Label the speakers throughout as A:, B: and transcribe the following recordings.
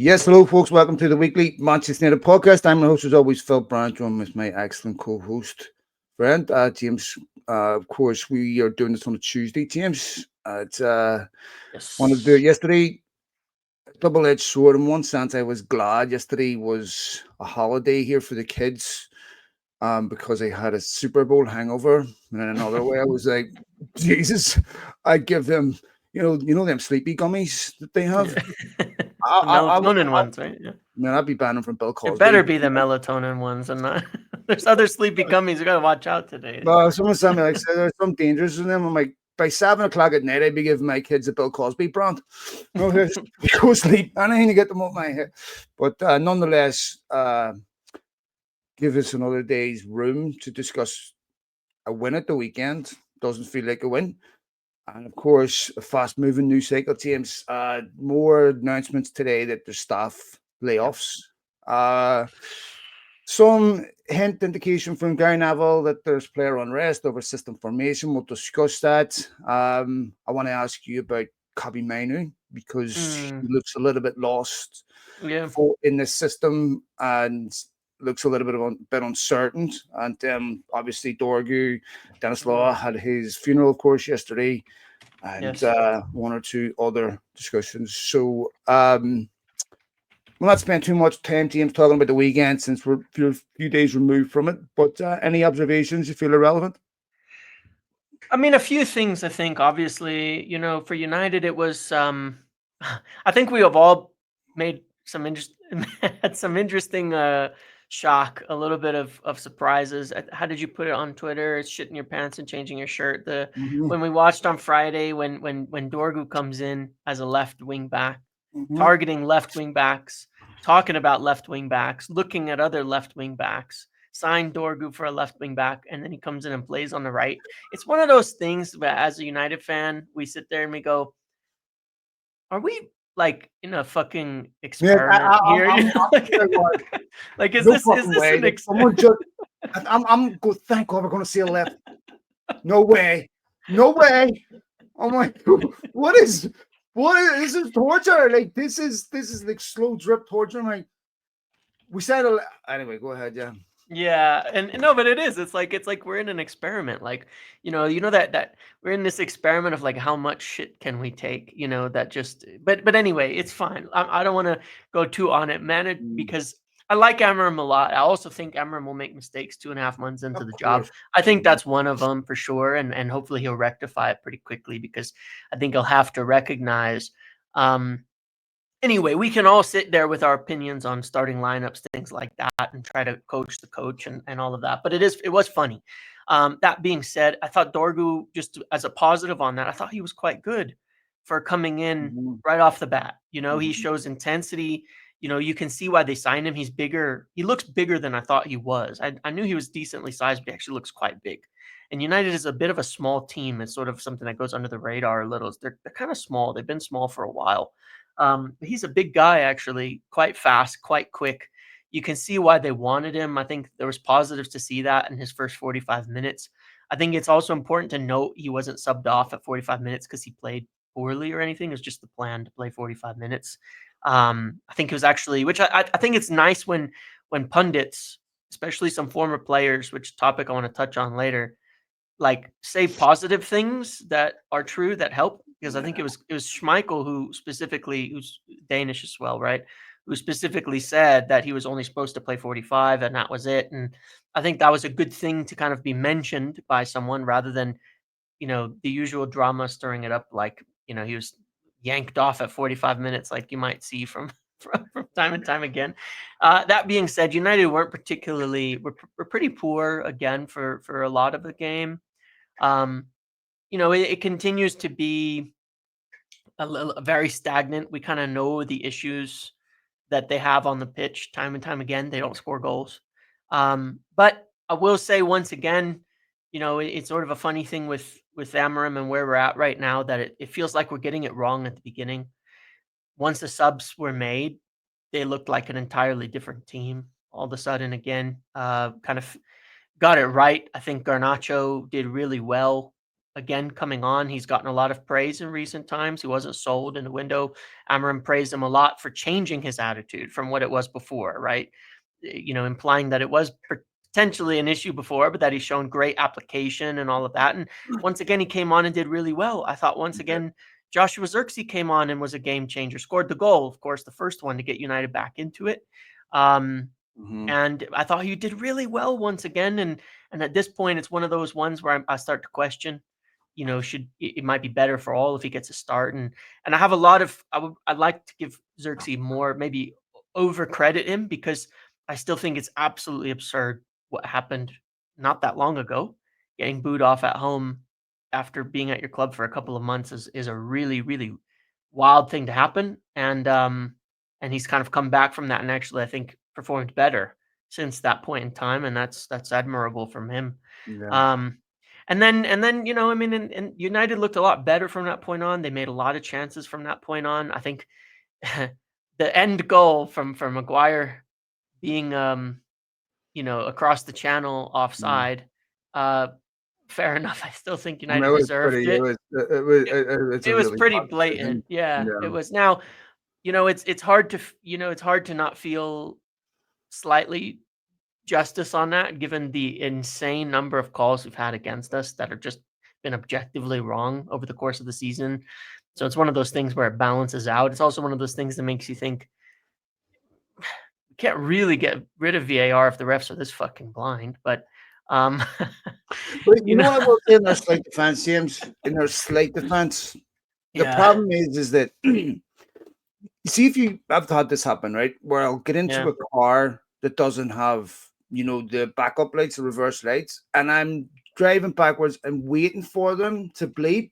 A: Yes, hello, folks. Welcome to the weekly Manchester United podcast. I'm your host, as always, Phil Brandt, joined with my excellent co-host, friend, James. Of course, we are doing this on a Tuesday, James. It's wanted to do it
B: Yes.
A: yesterday. Double-edged sword. In one sense, I was glad yesterday was a holiday here for the kids, because I had a Super Bowl hangover. And in another way, I was like, Jesus, I give them, them sleepy gummies that they have.
B: Yeah. The
A: I
B: melatonin ones, right? Yeah.
A: Man, I'd be banning from Bill
B: It better
A: Cosby.
B: be the melatonin ones and not there's other sleepy gummies you gotta watch out today.
A: Well, someone said me like said there's some dangers in them. I'm like, by 7 o'clock at night, I'd be giving my kids a Bill Cosby brand. No, here, go sleep. Anything to get them up my head. But nonetheless, give us another day's room to discuss a win at the weekend. Doesn't feel like a win. And of course, a fast moving news cycle, James. More announcements today that there's staff
B: Yep.
A: layoffs. Uh, Some hint indication from Gary Neville that there's player unrest over system formation. We'll discuss that. I want to ask you about Kabi Mainu because he
B: Mm,
A: looks a little bit lost
B: yeah.
A: in this system and looks a little bit uncertain. And obviously, Dorgu, Dennis
B: Mm,
A: Law had his funeral, of course, yesterday, and
B: yes.
A: one or two other discussions. So, we'll not spend too much time, James, talking about the weekend since we're a few days removed from it. But any observations you feel are relevant?
B: I mean, a few things I think, obviously, for United it was I think we have all made some interest had some interesting shock, a little bit of surprises. How did you put it on Twitter? It's shitting your pants and changing your shirt. The
A: Mm-hmm.
B: When we watched on Friday when Dorgu comes in as a left wing back,
A: Mm-hmm.
B: targeting left wing backs, talking about left wing backs, looking at other left wing backs, signed Dorgu for a left wing back, and then he comes in and plays on the right. It's one of those things that as a United fan, we sit there and we go, are we like in a fucking
A: Yeah,
B: experiment here?
A: like, what?
B: Like, is
A: No
B: this is
A: fucking
B: this
A: way.
B: an
A: Like someone just, I'm go. Thank God we're going to see a left. No way. No way. I'm like, this is torture. Like this is like slow drip torture. I'm like, we said anyway. Go ahead, yeah.
B: Yeah, and no, but it is. It's like we're in an experiment. Like, that we're in this experiment of like how much shit can we take? That just. But anyway, it's fine. I don't want to go too on it, man.
A: Mm,
B: Because I like Amorim a lot. I also think Amorim will make mistakes 2.5 months into
A: of
B: the job.
A: course.
B: I think that's one of them for sure, and hopefully he'll rectify it pretty quickly because I think he'll have to recognize. Um, Anyway, we can all sit there with our opinions on starting lineups, things like that, and try to coach the coach and all of that. But it was funny. That being said, I thought Dorgu, just as a positive on that, I thought he was quite good for coming in
A: Mm-hmm.
B: right off the bat. He
A: Mm-hmm.
B: shows intensity. You can see why they signed him. He's bigger. He looks bigger than I thought he was. I knew he was decently sized, but he actually looks quite big. And United is a bit of a small team. It's sort of something that goes under the radar a little. They're kind of small. They've been small for a while. He's a big guy, actually, quite fast, quite quick. You can see why they wanted him. I think there was positives to see that in his first 45 minutes. I think it's also important to note he wasn't subbed off at 45 minutes because he played poorly or anything. It was just the plan to play 45 minutes. I think it was actually, which I think it's nice when pundits, especially some former players, which topic I want to touch on later, like say positive things that are true that help, because I think it was Schmeichel who's Danish as well, right? Who specifically said that he was only supposed to play 45 and that was it. And I think that was a good thing to kind of be mentioned by someone rather than, the usual drama stirring it up like, he was yanked off at 45 minutes like you might see from from time and time again. That being said, United weren't particularly were pretty poor again for a lot of the game. um, it continues to be very stagnant. We kind of know the issues that they have on the pitch time and time again. They don't score goals. But I will say once again, it's sort of a funny thing with Amorim and where we're at right now that it feels like we're getting it wrong at the beginning. Once the subs were made, they looked like an entirely different team. All of a sudden, again, kind of got it right. I think Garnacho did really well again coming on. He's gotten a lot of praise in recent times. He wasn't sold in the window. Amorim praised him a lot for changing his attitude from what it was before, right? Implying that it was potentially an issue before, but that he's shown great application and all of that. And once again, he came on and did really well. I thought once again, Joshua Zirkzee came on and was a game changer, scored the goal, of course, the first one to get United back into it.
A: Mhm.
B: And I thought he did really well once again. And at this point, it's one of those ones where I start to question, should it might be better for all if he gets a start. And I have a lot of I'd like to give Xerxes more, maybe over credit him, because I still think it's absolutely absurd what happened not that long ago. Getting booed off at home after being at your club for a couple of months is a really, really wild thing to happen. And he's kind of come back from that and actually I think performed better since that point in time, and that's admirable from him.
A: Yeah.
B: Um, and then I mean, and United looked a lot better from that point on. They made a lot of chances from that point on. I think the end goal from Maguire being across the channel
A: Mm.
B: offside. Fair enough. I still think
A: I mean,
B: United deserved
A: it
B: it.
A: was
B: It,
A: it's a
B: it was
A: really
B: pretty
A: bad
B: blatant.
A: decision.
B: Yeah, it
A: Yeah.
B: was. Now, it's hard to it's hard to not feel slightly justice on that, given the insane number of calls we've had against us that have just been objectively wrong over the course of the season. So it's one of those things where it balances out. It's also one of those things that makes you think we can't really get rid of VAR if the refs are this fucking blind. But um,
A: But you
B: you
A: know
B: know,
A: what I will say in their slight defense, James? In their slight defense, the
B: yeah,
A: problem is that you see if you I've had this happen, right? Where I'll get into
B: yeah,
A: a car that doesn't have, the backup lights, the reverse lights, and I'm driving backwards and waiting for them to bleep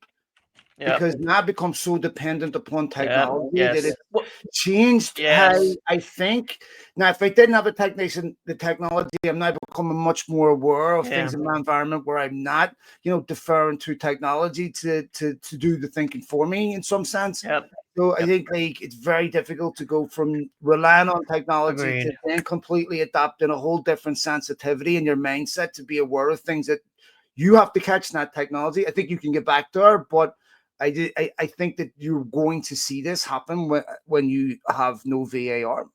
B: yeah,
A: because now I've become so dependent upon
B: yeah,
A: technology that
B: yes,
A: it changed how
B: yes,
A: I think. Now, if I didn't have the technology, I'm now becoming much more aware of
B: yeah,
A: things in my environment where I'm not, deferring to technology to do the thinking for me in some sense.
B: yep,
A: So I
B: yep.
A: think like it's very difficult to go from relying on technology to
B: Agreed.
A: then completely adapting a whole different sensitivity in your mindset to be aware of things that you have to catch that technology. I think you can get back there, but I think that you're going to see this happen when you have no VAR.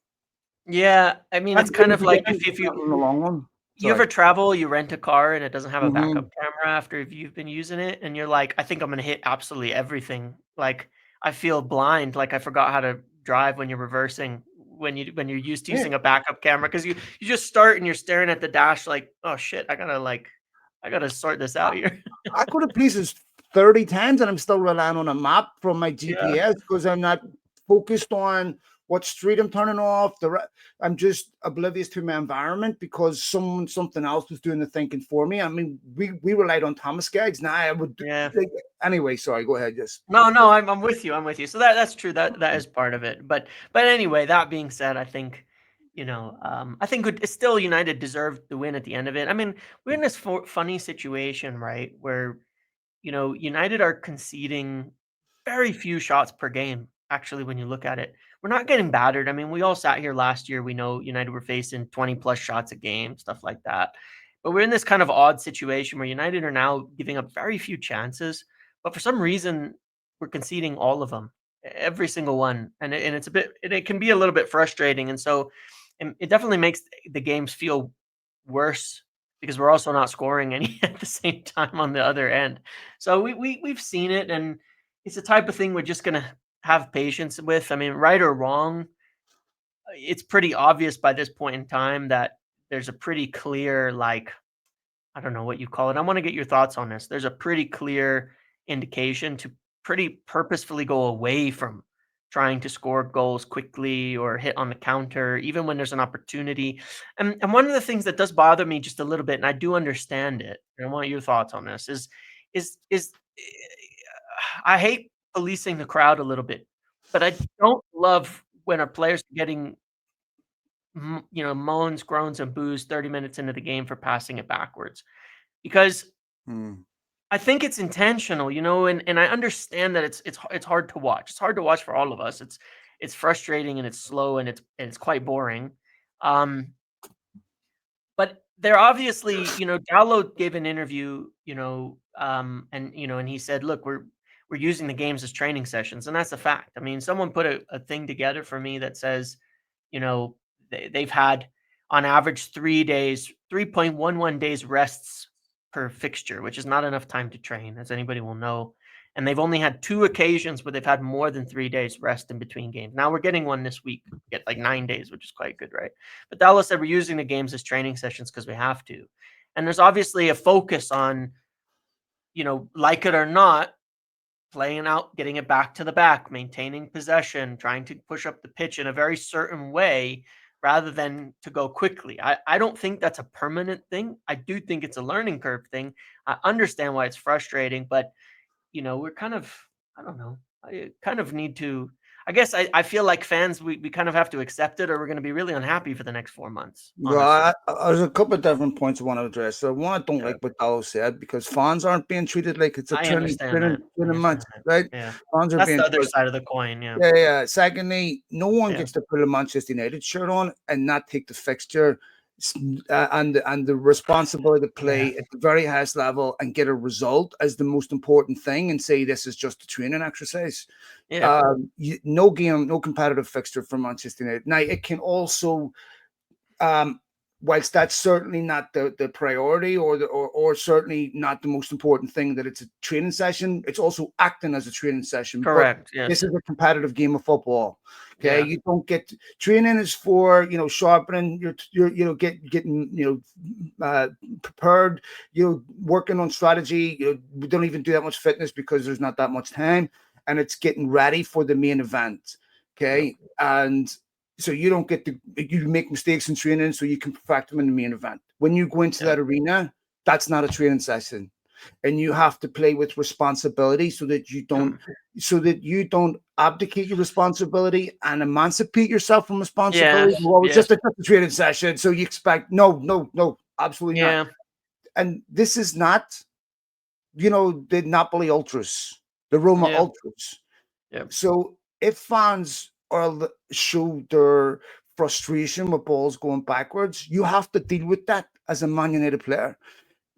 B: Yeah, I mean,
A: That's
B: it's kind
A: going to
B: of
A: be
B: like
A: getting
B: if you
A: in the long run.
B: you
A: Sorry.
B: ever travel, you rent a car and it doesn't have a
A: Hmm.
B: backup camera after if you've been using it, and you're like, I think I'm gonna hit absolutely everything. Like I feel blind, like I forgot how to drive when you're reversing when you're used to
A: Yeah,
B: using a backup camera because you just start and you're staring at the dash like, oh shit, I gotta sort this out here.
A: I go to places 30 times and I'm still relying on a map from my
B: Yeah.
A: GPS because I'm not focused on what street I'm turning off. I'm just oblivious to my environment because something else was doing the thinking for me. I mean, we relied on Thomas guides. Now I would
B: Yeah.
A: like, anyway. Sorry, go ahead. Yes.
B: No, no, I'm with you. I'm with you. So that's true. That is part of it. But anyway, that being said, I think I think it's still United deserved the win at the end of it. I mean, we're in this funny situation, right, where United are conceding very few shots per game. Actually, when you look at it, we're not getting battered. I mean, we all sat here last year. We know United were facing 20 plus shots a game, stuff like that. But we're in this kind of odd situation where United are now giving up very few chances, but for some reason we're conceding all of them, every single one, and it's a bit it can be a little bit frustrating, and so it definitely makes the games feel worse because we're also not scoring any at the same time on the other end. So we've seen it, and it's the type of thing we're just gonna have patience with. I mean, right or wrong, it's pretty obvious by this point in time that there's a pretty clear, like, I don't know what you call it. I want to get your thoughts on this. There's a pretty clear indication to pretty purposefully go away from trying to score goals quickly or hit on the counter, even when there's an opportunity. And one of the things that does bother me just a little bit, and I do understand it, and I want your thoughts on this, is I hate policing the crowd a little bit, but I don't love when our players are getting moans, groans, and boos 30 minutes into the game for passing it backwards because
A: Hmm.
B: I think it's intentional, and I understand that it's hard to watch. It's hard to watch for all of us. It's frustrating and it's slow and it's quite boring. Um, but they're obviously, Gallo gave an interview, and he said, "Look, we're using the games as training sessions," and that's a fact. I mean, someone put a thing together for me that says, you know, they've had on average 3 days, 3.11 days rests per fixture, which is not enough time to train, as anybody will know. And they've only had 2 occasions where they've had more than 3 days rest in between games. Now we're getting one this week. We get like 9 days, which is quite good, right? But Dallas said we're using the games as training sessions because we have to. And there's obviously a focus on, like it or not, playing out, getting it back to the back, maintaining possession, trying to push up the pitch in a very certain way rather than to go quickly. I don't think that's a permanent thing. I do think it's a learning curve thing. I understand why it's frustrating, but we're kind of, I don't know. I kind of need to, I guess I feel like fans, we kind of have to accept it or we're going to be really unhappy for the next 4 months,
A: Well,
B: honestly.
A: there's a couple of different points I want to address. So one, I don't
B: Yeah.
A: like what Dallas said because fans aren't being treated like it's a
B: I
A: training
B: understand
A: training
B: that. I
A: training match,
B: understand that.
A: right?
B: Yeah.
A: Fans are
B: That's
A: being
B: the other
A: treated.
B: side of the coin. Yeah.
A: Yeah, yeah. Secondly, no one
B: Yeah.
A: gets to put a Manchester United shirt on and not take the fixture and the responsibility to
B: Yeah.
A: play at the very highest level and get a result as the most important thing and say this is just a training exercise.
B: Yeah.
A: No game, no competitive fixture for Manchester United. Now it can also um, whilst that's certainly not the priority or certainly not the most important thing that it's a training session, it's also acting as a training session. But
B: Correct.
A: this
B: Yes.
A: is a competitive game of football. Okay,
B: Yeah.
A: you don't get training is for sharpening your getting prepared, working on strategy. We don't even do that much fitness because there's not that much time, and it's getting ready for the main event.
B: Yep.
A: Okay, and so you don't get to you make mistakes in training so you can perfect them in the main event. When you go into
B: Yep.
A: that arena, that's not a training session. And you have to play with responsibility
B: Yep.
A: so that you don't abdicate your responsibility and emancipate yourself from responsibility.
B: Yes.
A: Well, it's
B: Yes.
A: just a training session. So you expect no, absolutely not.
B: Yeah.
A: And this is not, the Napoli Ultras, the Roma
B: Yeah.
A: Ultras.
B: Yep.
A: So if fans show their frustration with balls going backwards, you have to deal with that as a Man United player.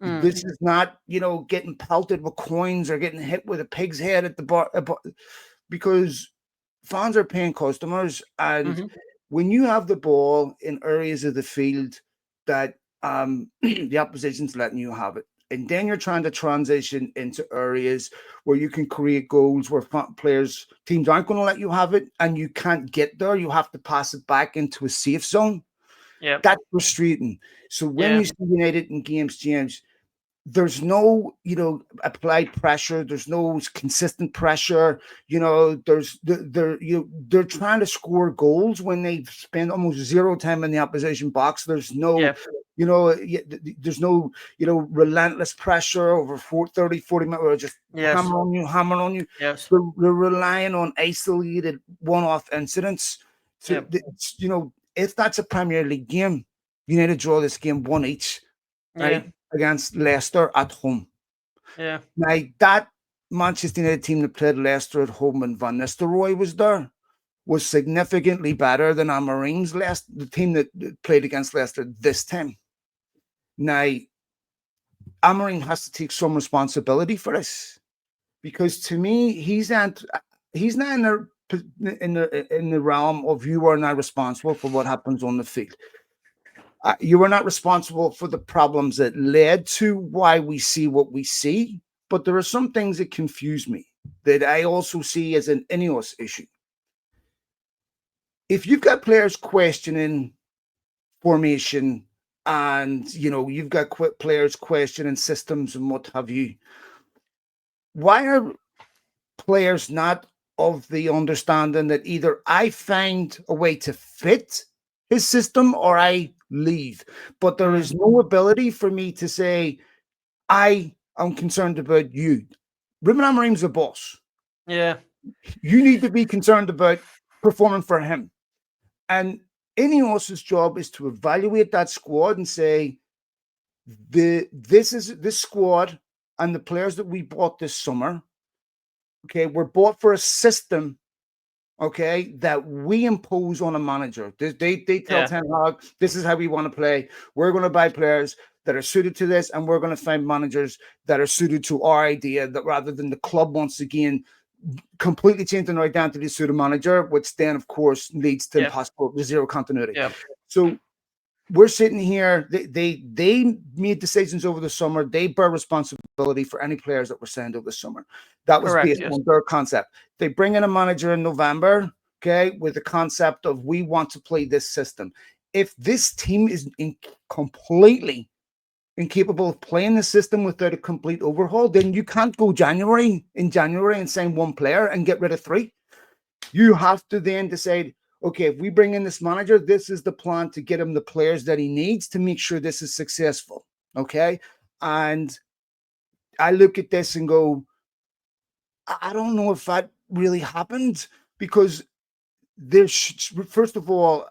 B: Mm.
A: This is not, getting pelted with coins or getting hit with a pig's head at the bar, because fans are paying customers, and
B: Mm-hmm.
A: when you have the ball in areas of the field that the opposition's letting you have it, and then you're trying to transition into areas where you can create goals where teams aren't going to let you have it, and you can't get there, you have to pass it back into a safe zone.
B: Yep.
A: That's frustrating. So when
B: Yeah.
A: you see United in games, James, there's no, applied pressure. There's no consistent pressure. They're trying to score goals when they spend almost zero time in the opposition box. There's no,
B: Yep.
A: there's no, relentless pressure over 40 minutes where just
B: Yes.
A: hammer on you.
B: Yes.
A: They're relying on isolated one-off incidents. So,
B: Yep.
A: if that's a Premier League game, you need to draw this game one each,
B: Yeah.
A: right? Against Leicester at home.
B: Yeah.
A: Now, that Manchester United team that played Leicester at home when Van Nistelrooy was there was significantly better than Amorim's Leicester, the team that played against Leicester this time. Now, Amorim has to take some responsibility for this because to me, he's not in the realm of you are not responsible for what happens on the field. You are not responsible for the problems that led to why we see what we see, but there are some things that confuse me that I also see as an Ineos issue. If you've got players questioning formation and you've got players questioning systems and what have you, why are players not of the understanding that either I find a way to fit his system or I leave? But there
B: Mm.
A: is no ability for me to say, I am concerned about you. Ruben Amorim's the boss.
B: Yeah.
A: You need to be concerned about performing for him. And Ineos's job is to evaluate that squad and say, this squad and the players that we bought this summer, okay, were bought for a system okay, that we impose on a manager. They tell
B: Yeah.
A: Ten Hag, this is how we want to play. We're going to buy players that are suited to this, and we're going to find managers that are suited to our idea, that rather than the club once again completely changing their identity to suit a manager, which then, of course, leads to
B: Yeah.
A: impossible zero continuity.
B: Yeah.
A: So we're sitting here. They made decisions over the summer. They bear responsibility for any players that were signed over the summer. That was
B: Correct.
A: based
B: Yes.
A: on their concept. They bring in a manager in November, okay, with the concept of we want to play this system. If this team is completely incapable of playing the system without a complete overhaul, then you can't go in January and sign one player and get rid of three. You have to then decide, okay, if we bring in this manager, this is the plan to get him the players that he needs to make sure this is successful. Okay. And I look at this and go, I don't know if that really happened, because there's, first of all,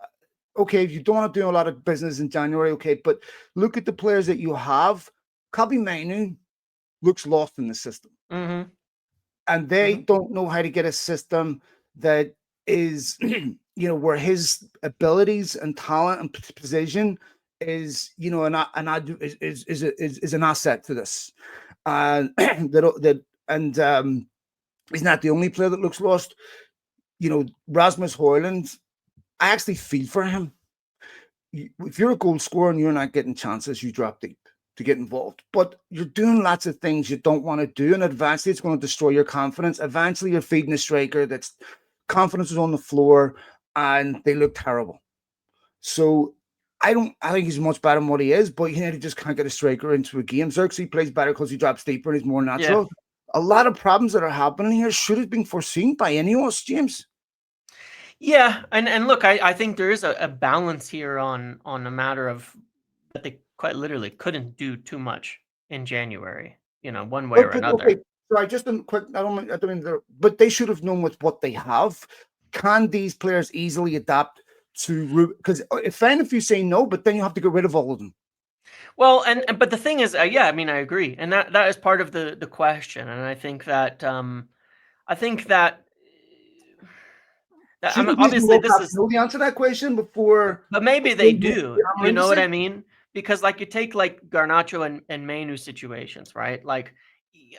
A: okay, if you don't want to do a lot of business in January, okay, but look at the players that you have. Kobbie Mainoo looks lost in the system.
B: Mm-hmm.
A: And they don't know how to get a system that is, where his abilities and talent and position is, is an asset to this. And he's not the only player that looks lost. Rasmus Højlund, I actually feel for him. If you're a goal scorer and you're not getting chances, you drop deep to get involved. But you're doing lots of things you don't want to do, and eventually it's going to destroy your confidence. Eventually you're feeding a striker that's confidence is on the floor and they look terrible. So I think he's much better than what he is, but he just can't get a striker into a game. Xerxes plays better because he drops deeper and he's more natural.
B: Yeah.
A: A lot of problems that are happening here should have been foreseen by any of us, James.
B: Yeah, and look, I think there is a balance here on a matter of that they quite literally couldn't do too much in January, one way or another.
A: Okay. So I just didn't quick. I don't mean, but they should have known with what they have. Can these players easily adapt to? Because it's fine if you say no, but then you have to get rid of all of them.
B: Well, but the thing is, yeah, I mean, I agree, and that is part of the question, and I think that I mean,
A: Shouldn't these
B: obviously this
A: World
B: is
A: know the answer to that question before?
B: but maybe they do. You know what I mean? Because like you take like Garnacho and Mainu situations, right? Like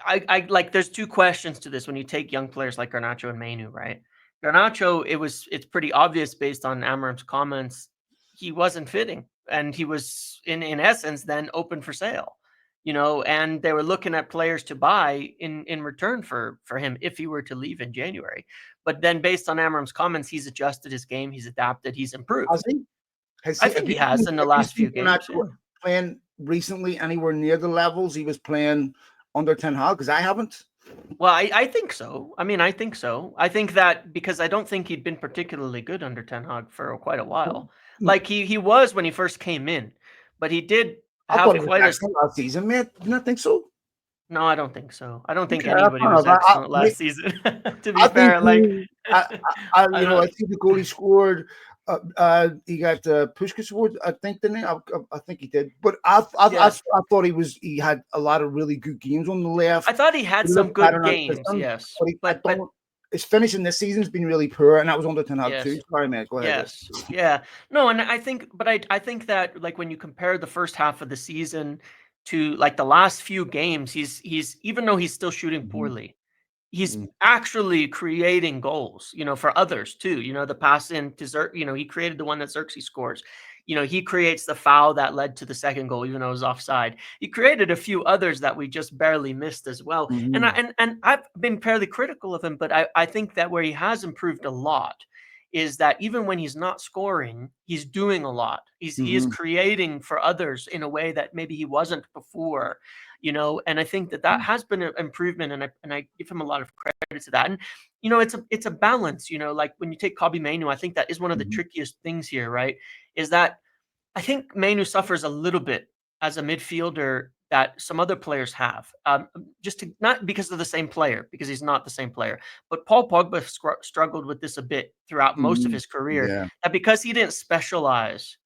B: I like there's two questions to this when you take young players like Garnacho and Mainu, right? Garnacho, it's pretty obvious based on Amorim's comments, he wasn't fitting, and he was in essence then open for sale. And they were looking at players to buy in return for him if he were to leave in January. But then based on Amorim's comments, he's adjusted his game, he's adapted, he's improved.
A: Has he?
B: I think he has in the last few games. Yeah.
A: Playing recently anywhere near the levels he was playing under Ten Hag? Because I haven't.
B: Well, I think so. I mean, I think so. I think that because I don't think he'd been particularly good under Ten Hag for quite a while. Like he was when he first came in, but he did have quite a
A: last season, mate. Do you not think so?
B: No, I don't think so. I don't think
A: Okay,
B: anybody was excellent last season. To be fair, like
A: I think the goal he scored. He got the Puskás Award, I think, didn't he? I think he did. But I thought he had a lot of really good games on the left.
B: I thought he had some good games, yes.
A: But his finishing this season's been really poor, and that was under Ten Hag too. Sorry, mate. Go ahead.
B: Yes, yeah. No, and I think that like when you compare the first half of the season to like the last few games, he's even though he's still shooting poorly, he's actually creating goals, for others too. The pass in to Xerxes, he created the one that Xerxes scores. He creates the foul that led to the second goal, even though it was offside. He created a few others that we just barely missed as well. And I've been fairly critical of him, but I think that where he has improved a lot is that even when he's not scoring, he's doing a lot. He is creating for others in a way that maybe he wasn't before. And I think that has been an improvement, and I give him a lot of credit to that. And it's a balance. Like when you take Kobbie Mainoo, I think that is one of the trickiest things here, right? Is that I think Mainoo suffers a little bit as a midfielder that some other players have, not because of the same player, because he's not the same player. But Paul Pogba struggled with this a bit throughout most of his career, that because he didn't specialize,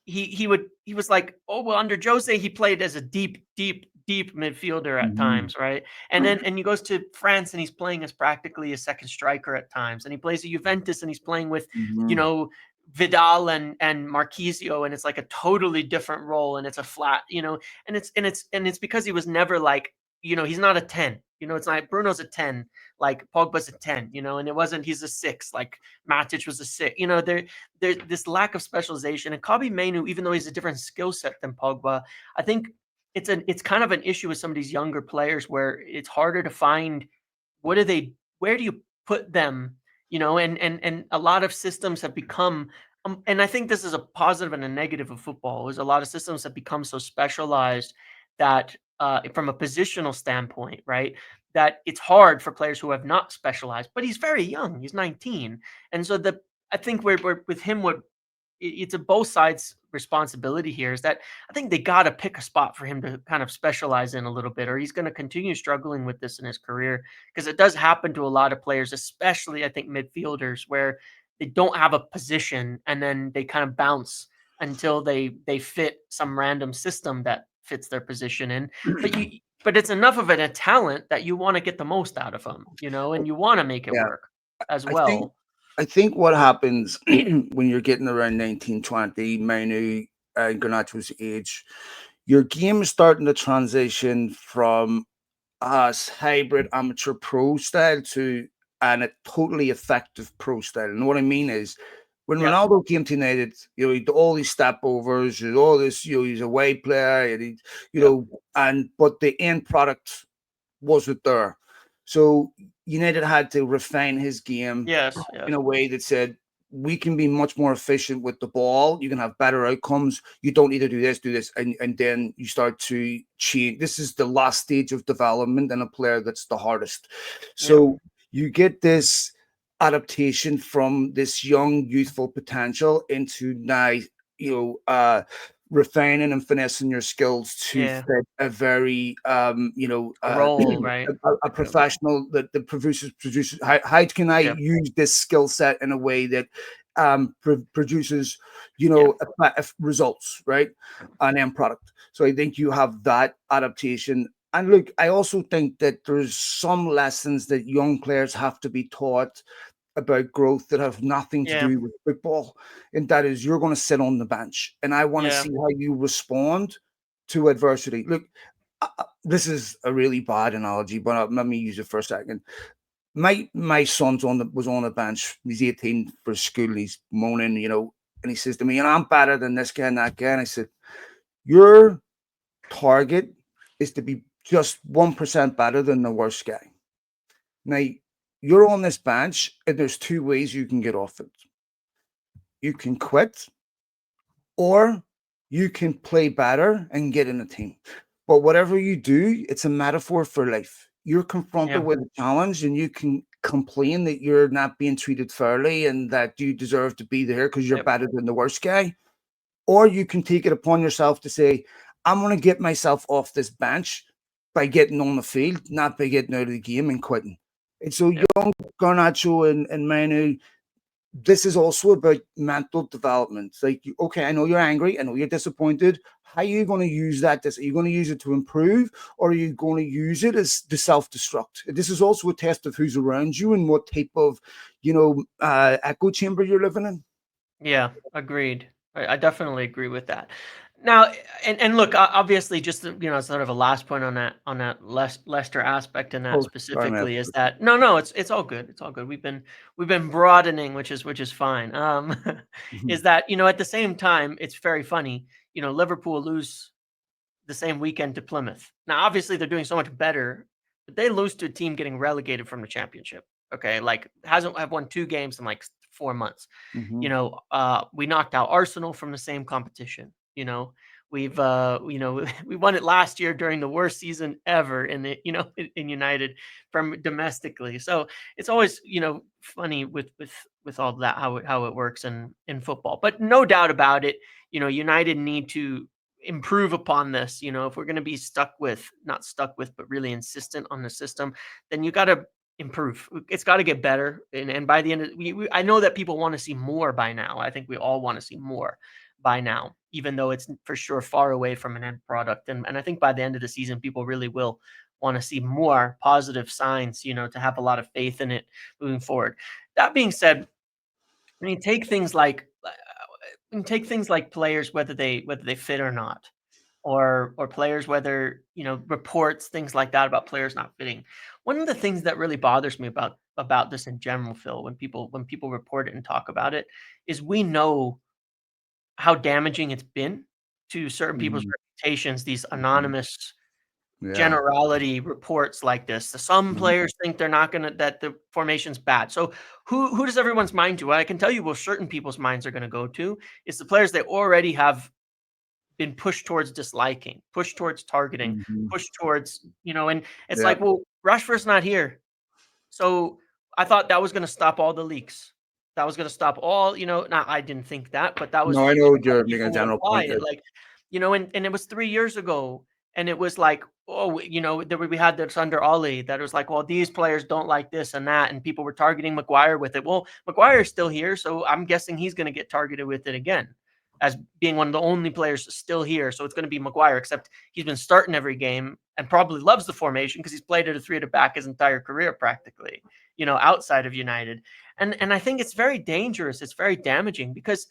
B: he was like, oh well, under Jose he played as a deep deep midfielder at
A: Mhm.
B: times, right? And he goes to France and he's playing as practically a second striker at times. And he plays at Juventus and he's playing with, you
A: Mhm.
B: know, Vidal and Marquisio, and it's like a totally different role, and it's a flat, and it's because he was never like, he's not a 10. It's like Bruno's a 10, like Pogba's a 10, and it wasn't he's a 6, like Matic was a 6. There's this lack of specialization. And Kobe Mainu, even though he's a different skill set than Pogba, I think it's kind of an issue with some of these younger players where it's harder to find where do you put them, and a lot of systems have become, and I think this is a positive and a negative of football, is a lot of systems have become so specialized that from a positional standpoint, right, that it's hard for players who have not specialized. But he's very young, he's 19. And so I think we're with him, it's a both sides responsibility here, is that I think they got to pick a spot for him to kind of specialize in a little bit, or he's going to continue struggling with this in his career, because it does happen to a lot of players, especially I think midfielders, where they don't have a position and then they kind of bounce until they fit some random system that fits their position in. But it's enough of a talent that you want to get the most out of them, and you want to make it
A: Yeah.
B: work as
A: I think
B: well.
A: I think what happens when you're getting around 19, 20, Manu and Garnacho's age, your game is starting to transition from a hybrid amateur pro style to a totally effective pro style. And what I mean is, when
B: Yeah,
A: Ronaldo came to United, he did all these step overs, all this, he's a way player, and
B: yeah,
A: but the end product wasn't there. So United had to refine his game
B: yes,
A: in
B: yes,
A: a way that said, we can be much more efficient with the ball. You can have better outcomes. You don't need to do this. And then you start to change. This is the last stage of development in a player that's the hardest.
B: yeah,
A: So you get this adaptation from this young, youthful potential into now, you know, uh, refining and finessing your skills to
B: yeah.
A: fit a very
B: A role, right?
A: a
B: Like a
A: professional that produces how can I
B: yeah,
A: use this skill set in a way that produces
B: yeah,
A: results, right, an end product. So I think you have that adaptation. And look, I also think that there's some lessons that young players have to be taught about growth that have nothing to
B: yeah,
A: do with football. And that is, you're going to sit on the bench, and I want to
B: yeah,
A: see how you respond to adversity. Look, this is a really bad analogy, but let me use it for a second. My son's was on the bench. He's 18 for school. He's moaning, and he says to me, I'm better than this guy and that guy. And I said, your target is to be just 1% better than the worst guy. Now, you're on this bench, and there's two ways you can get off it. You can quit, or you can play better and get in a team. But whatever you do, it's a metaphor for life. You're confronted
B: yeah,
A: with a challenge, and you can complain that you're not being treated fairly and that you deserve to be there because you're
B: yep,
A: better than the worst guy. Or you can take it upon yourself to say, I'm going to get myself off this bench by getting on the field, not by getting out of the game and quitting. And so
B: yep,
A: young Garnacho and Manu, this is also about mental development. It's like, okay, I know you're angry, I know you're disappointed. How are you going to use that? Are you going to use it to improve, or are you going to use it as the self-destruct? This is also a test of who's around you and what type of, echo chamber you're living in.
B: yeah. Agreed. I definitely agree with that. Now, and look, obviously, just sort of a last point on that Leicester aspect, and that
A: Oh, sorry, man.
B: specifically, is that no, it's all good. It's all good. We've been broadening, which is fine. Is that at the same time, it's very funny. Liverpool lose the same weekend to Plymouth. Now, obviously, they're doing so much better, but they lose to a team getting relegated from the championship. Okay, like hasn't have won 2 games in like 4 months.
A: Mm-hmm.
B: We knocked out Arsenal from the same competition. We've we won it last year during the worst season ever in the in United from domestically. So it's always funny with all that, how it works in football. But no doubt about it, United need to improve upon this. If we're going to be not stuck with, but really insistent on the system, then you got to improve. It's got to get better. And by the end of I know that people want to see more by now. I think we all want to see more. by now, even though it's for sure far away from an end product. And I think by the end of the season, people really will want to see more positive signs, to have a lot of faith in it moving forward. That being said, when you take things like players, whether they fit or not, or players, whether reports, things like that about players not fitting. One of the things that really bothers me about this in general, Phil, when people report it and talk about it, is we know how damaging it's been to certain people's
A: Mhm.
B: reputations, these
A: Mhm.
B: anonymous
A: Yeah.
B: generality reports like this. Some
A: Mhm.
B: players think they're not gonna that the formation's bad. So who does everyone's mind to? I can tell you, well, certain people's minds are gonna go to is the players that already have been pushed towards disliking, pushed towards targeting,
A: Mhm.
B: pushed towards, and it's
A: Yeah.
B: like, well, Rashford's not here. So I thought that was gonna stop all the leaks. That was gonna stop all, now I didn't think that, but that
A: No,
B: was,
A: I know
B: how
A: you're making a
B: people would
A: general
B: apply
A: point
B: it.
A: there.
B: Like, and it was 3 years ago. And it was like, oh, we had this under Ollie that was like, well, these players don't like this and that. And people were targeting Maguire with it. Well, Maguire's still here. So I'm guessing he's going to get targeted with it again as being one of the only players still here. So it's going to be Maguire, except he's been starting every game and probably loves the formation because he's played at a three at the back his entire career practically, outside of United. And I think it's very dangerous. It's very damaging because,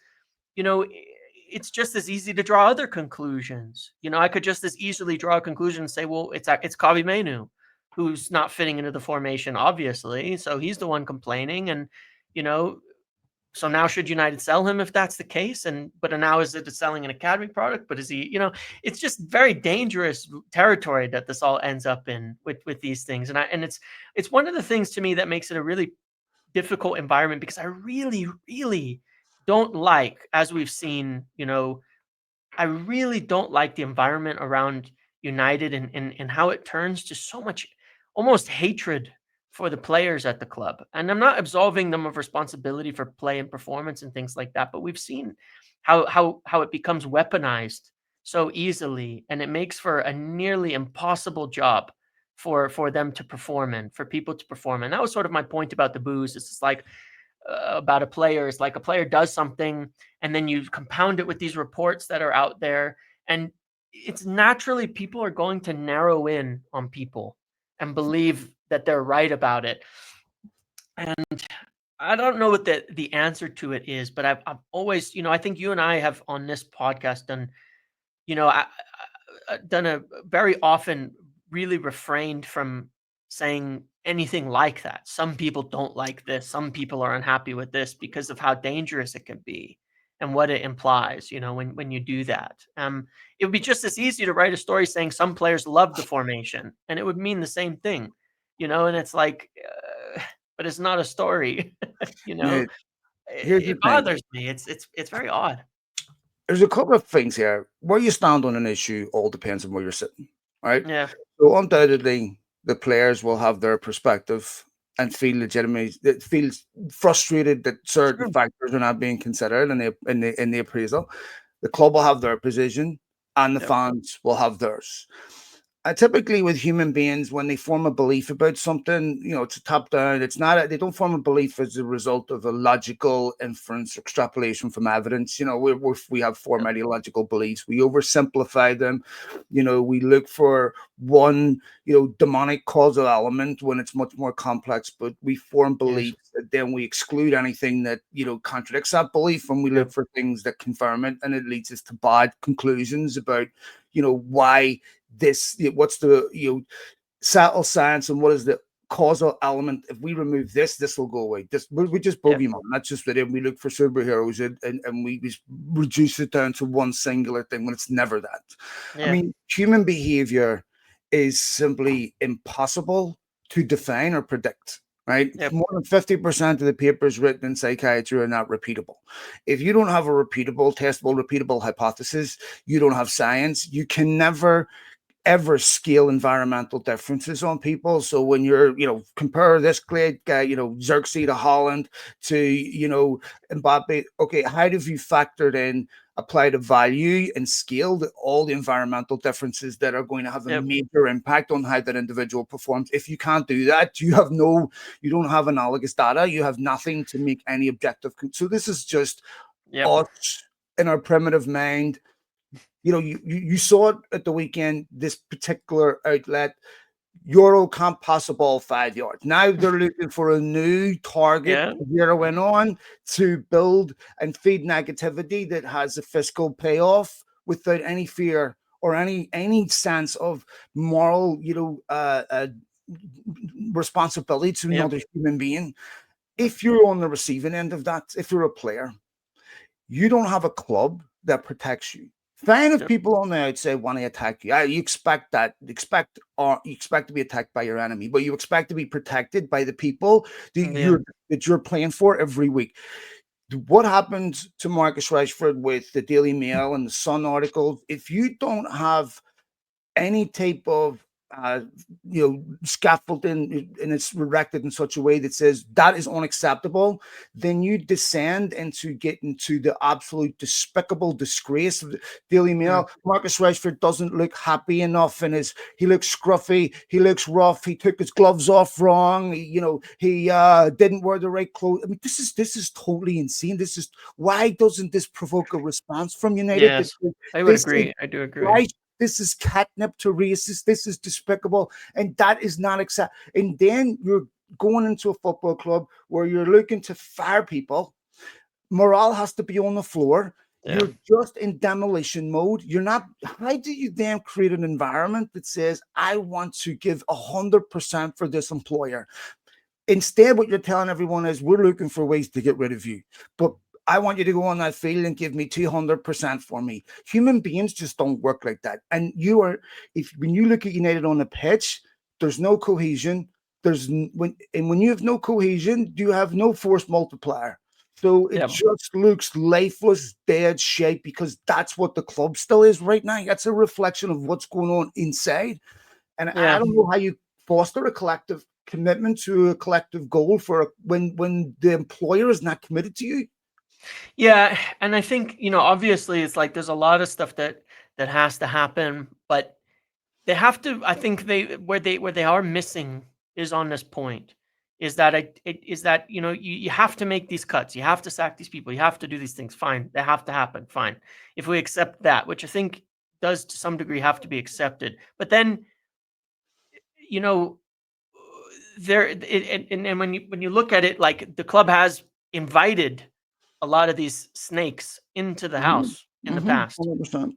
B: it's just as easy to draw other conclusions. I could just as easily draw a conclusion and say, well, it's Kabi Menu who's not fitting into the formation, obviously. So he's the one complaining. And, you know, so now should United sell him if that's the case? But now is it selling an academy product? But is he, it's just very dangerous territory that this all ends up in with these things. And it's one of the things to me that makes it a really difficult environment because I really, really don't like, as we've seen, I really don't like the environment around United and how it turns to so much almost hatred for the players at the club. And I'm not absolving them of responsibility for play and performance and things like that, but we've seen how it becomes weaponized so easily, and it makes for a nearly impossible job for them to perform in, for people to perform. And that was sort of my point about the booze. It's just like about a player. It's like a player does something, and then you compound it with these reports that are out there, and it's naturally people are going to narrow in on people and believe that they're right about it. And I don't know what the answer to it is, but I've always, I think you and I have on this podcast done, done a very often really refrained from saying anything like that. Some people don't like this. Some people are unhappy with this because of how dangerous it can be and what it implies, when you do that. It would be just as easy to write a story saying some players love the formation and it would mean the same thing, and it's like, but it's not a story, you
A: Yeah,
B: know.
A: here's the
B: It
A: thing.
B: bothers me. It's very odd.
A: There's a couple of things here. Where you stand on an issue all depends on where you're sitting, right?
B: Yeah.
A: So undoubtedly, the players will have their perspective and feel legitimately, that feels frustrated that certain
B: Sure.
A: factors are not being considered in the appraisal. The club will have their position, and the
B: Yep.
A: fans will have theirs. Typically, with human beings, when they form a belief about something, it's a top down. It's not. They don't form a belief as a result of a logical inference, extrapolation from evidence. We have formed
B: Yep.
A: ideological beliefs. We oversimplify them. We look for one, demonic causal element when it's much more complex. But we form
B: Yes.
A: beliefs that then we exclude anything that contradicts that belief, and we look
B: Yep.
A: for things that confirm it, and it leads us to bad conclusions about why what's the subtle science and what is the causal element. If we remove this will go away. We're just
B: Yep.
A: bogeyman. That's just that. We look for superheroes and we just reduce it down to one singular thing when it's never that. I
B: Yeah.
A: mean, human behavior is simply impossible to define or predict. Right?
B: Yep.
A: More than 50% of the papers written in psychiatry are not repeatable. If you don't have a repeatable, testable, repeatable hypothesis, you don't have science. You can never ever scale environmental differences on people. So when compare this great guy, Xerxes to Holland to, Mbappe, okay, how have you factored in, applied a value and scaled all the environmental differences that are going to have a
B: Yep.
A: major impact on how that individual performs? If you can't do that, you don't have analogous data, you have nothing to make any objective. So this is just
B: Yep.
A: us in our primitive mind. You know, you saw it at the weekend. This particular outlet, Euro can't pass a ball 5 yards. Now they're looking for a new target
B: Yeah.
A: to zero in on to build and feed negativity that has a fiscal payoff without any fear or any sense of moral, responsibility to
B: Yep.
A: another human being. If you're on the receiving end of that, if you're a player, you don't have a club that protects you. Fine if
B: Yep.
A: people on the outside want to attack you. You expect that. You expect to be attacked by your enemy, but you expect to be protected by the people
B: Yeah.
A: that you're playing for every week. What happened to Marcus Rashford with the Daily Mail and the Sun articles? If you don't have any type of uh, scaffolding and it's erected in such a way that says that is unacceptable, then you descend into getting to the absolute despicable disgrace of the Daily
B: Mm.
A: Mail. Marcus Rashford doesn't look happy enough, and he looks scruffy, he looks rough, he took his gloves off wrong, he didn't wear the right clothes. I mean, this is totally insane. Why doesn't this provoke a response from United?
B: Yes, I would
A: This is
B: agree. I do agree.
A: right. This is catnip to racists. This is despicable. And that is not acceptable. And then you're going into a football club where you're looking to fire people. Morale has to be on the floor.
B: Yeah.
A: You're just in demolition mode. You're not. How do you then create an environment that says, I want to give 100% for this employer? Instead, what you're telling everyone is, we're looking for ways to get rid of you. But I want you to go on that field and give me 200% for me. Human beings just don't work like that. And when you look at United on the pitch, there's no cohesion. When you have no cohesion, you have no force multiplier. So it
B: Yeah.
A: just looks lifeless, dead shape, because that's what the club still is right now. That's a reflection of what's going on inside. And I
B: Yeah.
A: don't know how you foster a collective commitment to a collective goal when the employer is not committed to you.
B: Yeah, and I think, obviously it's like there's a lot of stuff that has to happen, but they have to. I think where they are missing is on this point. Is that you have to make these cuts. You have to sack these people. You have to do these things. Fine, they have to happen. Fine, if we accept that, which I think does to some degree have to be accepted. But then you know and when you look at it, like the club has invited a lot of these snakes into the
A: Mhm,
B: house in the
A: mhm,
B: past,
A: 100%.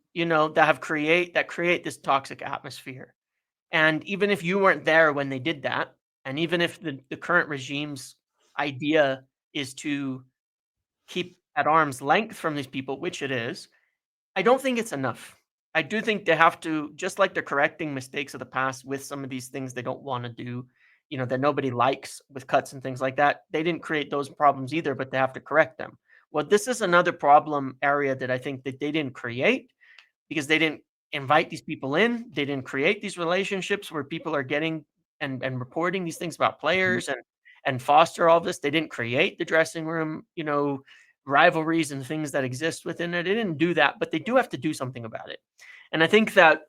B: that create this toxic atmosphere. And even if you weren't there when they did that, and even if the current regime's idea is to keep at arm's length from these people, which it is, I don't think it's enough. I do think they have to, just like they're correcting mistakes of the past with some of these things they don't want to do, that nobody likes with cuts and things like that. They didn't create those problems either, but they have to correct them. Well, this is another problem area that I think that they didn't create because they didn't invite these people in. They didn't create these relationships where people are getting and reporting these things about
A: Mhm.
B: players and foster all this. They didn't create the dressing room, rivalries and things that exist within it. They didn't do that, but they do have to do something about it. And I think that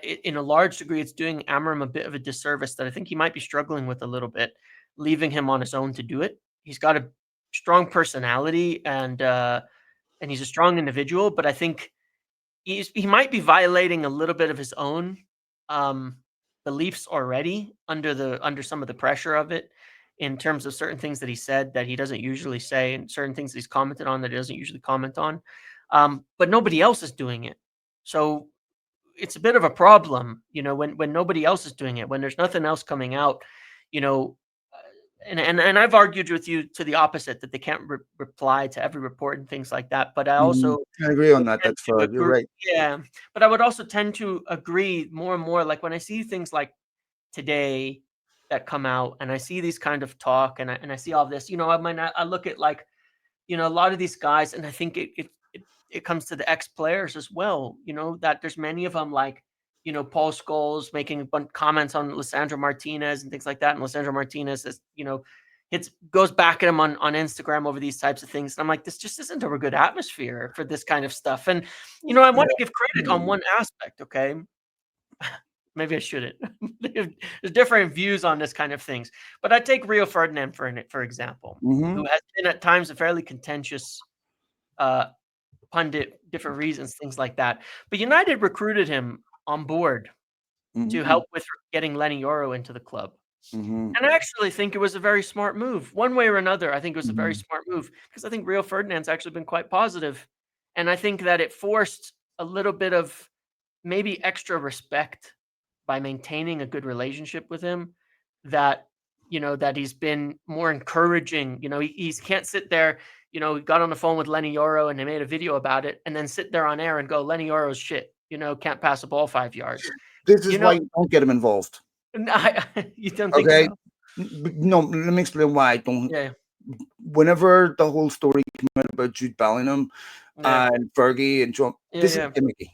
B: in a large degree, it's doing Amorim a bit of a disservice that I think he might be struggling with a little bit, leaving him on his own to do it. He's got a strong personality and he's a strong individual, but I think he might be violating a little bit of his own um, beliefs already under some of the pressure of it, in terms of certain things that he said that he doesn't usually say, and certain things that he's commented on that he doesn't usually comment on. But nobody else is doing it, so it's a bit of a problem, when nobody else is doing it, when there's nothing else coming out, you know, and I've argued with you to the opposite that they can't reply to every report and things like that. But I
A: Mhm.
B: also
A: I agree on
B: would
A: that.
B: tend
A: That's
B: to
A: fair. You're
B: agree,
A: right.
B: yeah. But I would also tend to agree more and more. Like when I see things like today that come out, and I see these kind of talk, and I see all this, I look at like a lot of these guys, and I think it comes to the ex players as well. That there's many of them like Paul Scholes making a bunch comments on Lissandro Martinez and things like that, and Lissandro Martinez is it goes back at him on Instagram over these types of things. And I'm like, this just isn't a good atmosphere for this kind of stuff. And I want to give credit on one aspect, okay? Maybe I shouldn't. There's different views on this kind of things, but I take Rio Ferdinand for example,
A: Hmm.
B: who has been at times a fairly contentious pundit, different reasons, things like that. But United recruited him on board to
A: Mhm.
B: help with getting Lenny Yoro into the club.
A: Mhm.
B: And I actually think it was a very smart move. One way or another, I think it was a very
A: Mhm.
B: smart move because I think Rio Ferdinand's actually been quite positive. And I think that it forced a little bit of maybe extra respect by maintaining a good relationship with him that that he's been more encouraging. He can't sit there. He got on the phone with Lenny Yoro and they made a video about it and then sit there on air and go, Lenny Yoro's shit, can't pass a ball 5 yards.
A: This is
B: You
A: why
B: know,
A: you don't get him involved.
B: you don't think
A: Okay.
B: so?
A: No, let me explain why I don't.
B: Yeah,
A: Whenever the whole story came out about Jude Bellingham
B: yeah,
A: and Fergie and John,
B: yeah,
A: this is
B: yeah,
A: gimmicky.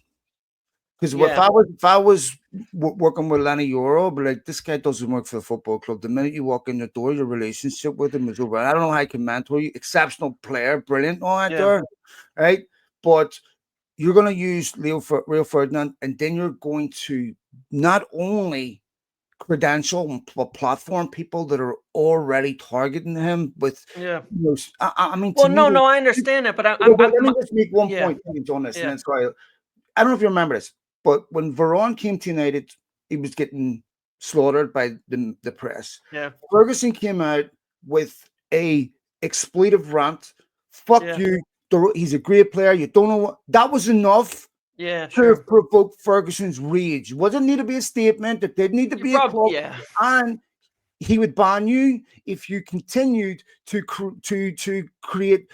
A: Because if
B: yeah,
A: I was working with Lenny Euro, but like this guy doesn't work for the football club. The minute you walk in the door, your relationship with him is over. I don't know how I can mentor you. Exceptional player, brilliant, all that
B: yeah,
A: there, right? But you're going to use Rio Ferdinand, and then you're going to not only credential and platform people that are already targeting him with,
B: yeah.
A: I mean, to
B: Well,
A: me,
B: no, no, I understand that, but
A: but let me just make one
B: yeah,
A: point on this, and
B: yeah,
A: then sorry, I don't know if you remember this, but when Varane came to United, he was getting slaughtered by the press.
B: yeah,
A: Ferguson came out with a expletive rant. Fuck
B: yeah,
A: you. He's a great player. You don't know what that was enough
B: yeah,
A: to
B: sure.
A: provoke Ferguson's rage. It wasn't need to be a statement. It didn't need to
B: You
A: be a
B: probably,
A: club.
B: yeah,
A: And he would ban you if you continued to create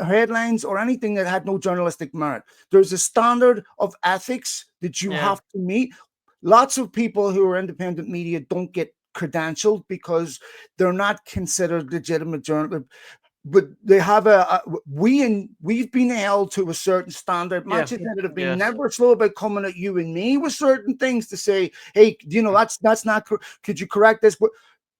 A: headlines or anything that had no journalistic merit. There's a standard of ethics that you
B: yeah,
A: have to meet. Lots of people who are independent media don't get credentialed because they're not considered legitimate journalists, but they have we've been held to a certain standard.
B: yeah,
A: Manchester United have been
B: yes,
A: never slow about coming at you and me with certain things to say, hey, that's not, could you correct this? But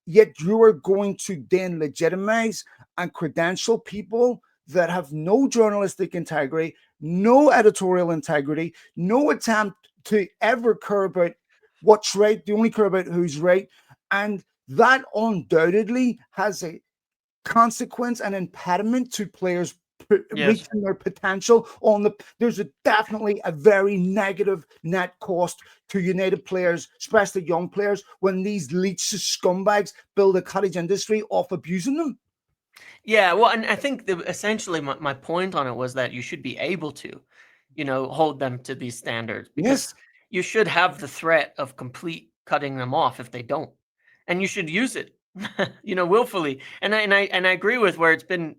A: yet you are going to then legitimize and credential people that have no journalistic integrity, no editorial integrity, no attempt to ever care about what's right. They only care about who's right. And that undoubtedly has a consequence and impediment to players
B: yes.
A: reaching their potential. There's definitely a very negative net cost to United players, especially young players, when these leeches scumbags build a cottage industry off abusing them.
B: Yeah, well, and I think essentially my point on it was that you should be able to, hold them to these standards
A: Yes.
B: because you should have the threat of complete cutting them off if they don't, and you should use it, willfully. And I agree with where it's been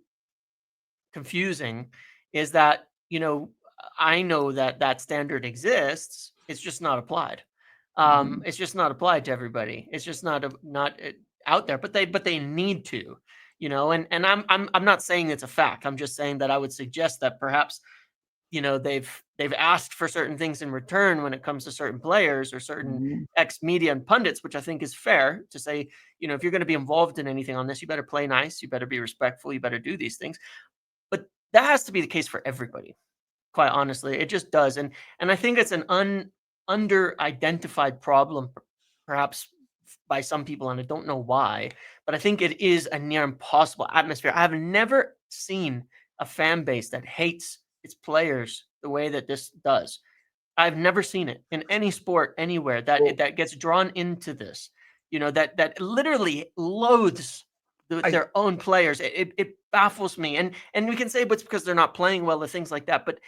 B: confusing is that I know that that standard exists. It's just not applied.
A: Mhm.
B: It's just not applied to everybody. It's just not out there. But they need to, And I'm not saying it's a fact. I'm just saying that I would suggest that perhaps they've asked for certain things in return when it comes to certain players or certain
A: Mhm.
B: ex media and pundits, which I think is fair to say. If you're going to be involved in anything on this, you better play nice. You better be respectful. You better do these things. But that has to be the case for everybody, quite honestly. It just does, and I think it's an under-identified problem, perhaps by some people, and I don't know why, but I think it is a near impossible atmosphere. I have never seen a fan base that hates its players the way that this does. I've never seen it in any sport anywhere
A: Well,
B: that gets drawn into this. That literally loathes
A: I
B: their own players. It baffles me, and we can say, but it's because they're not playing well or things like that. But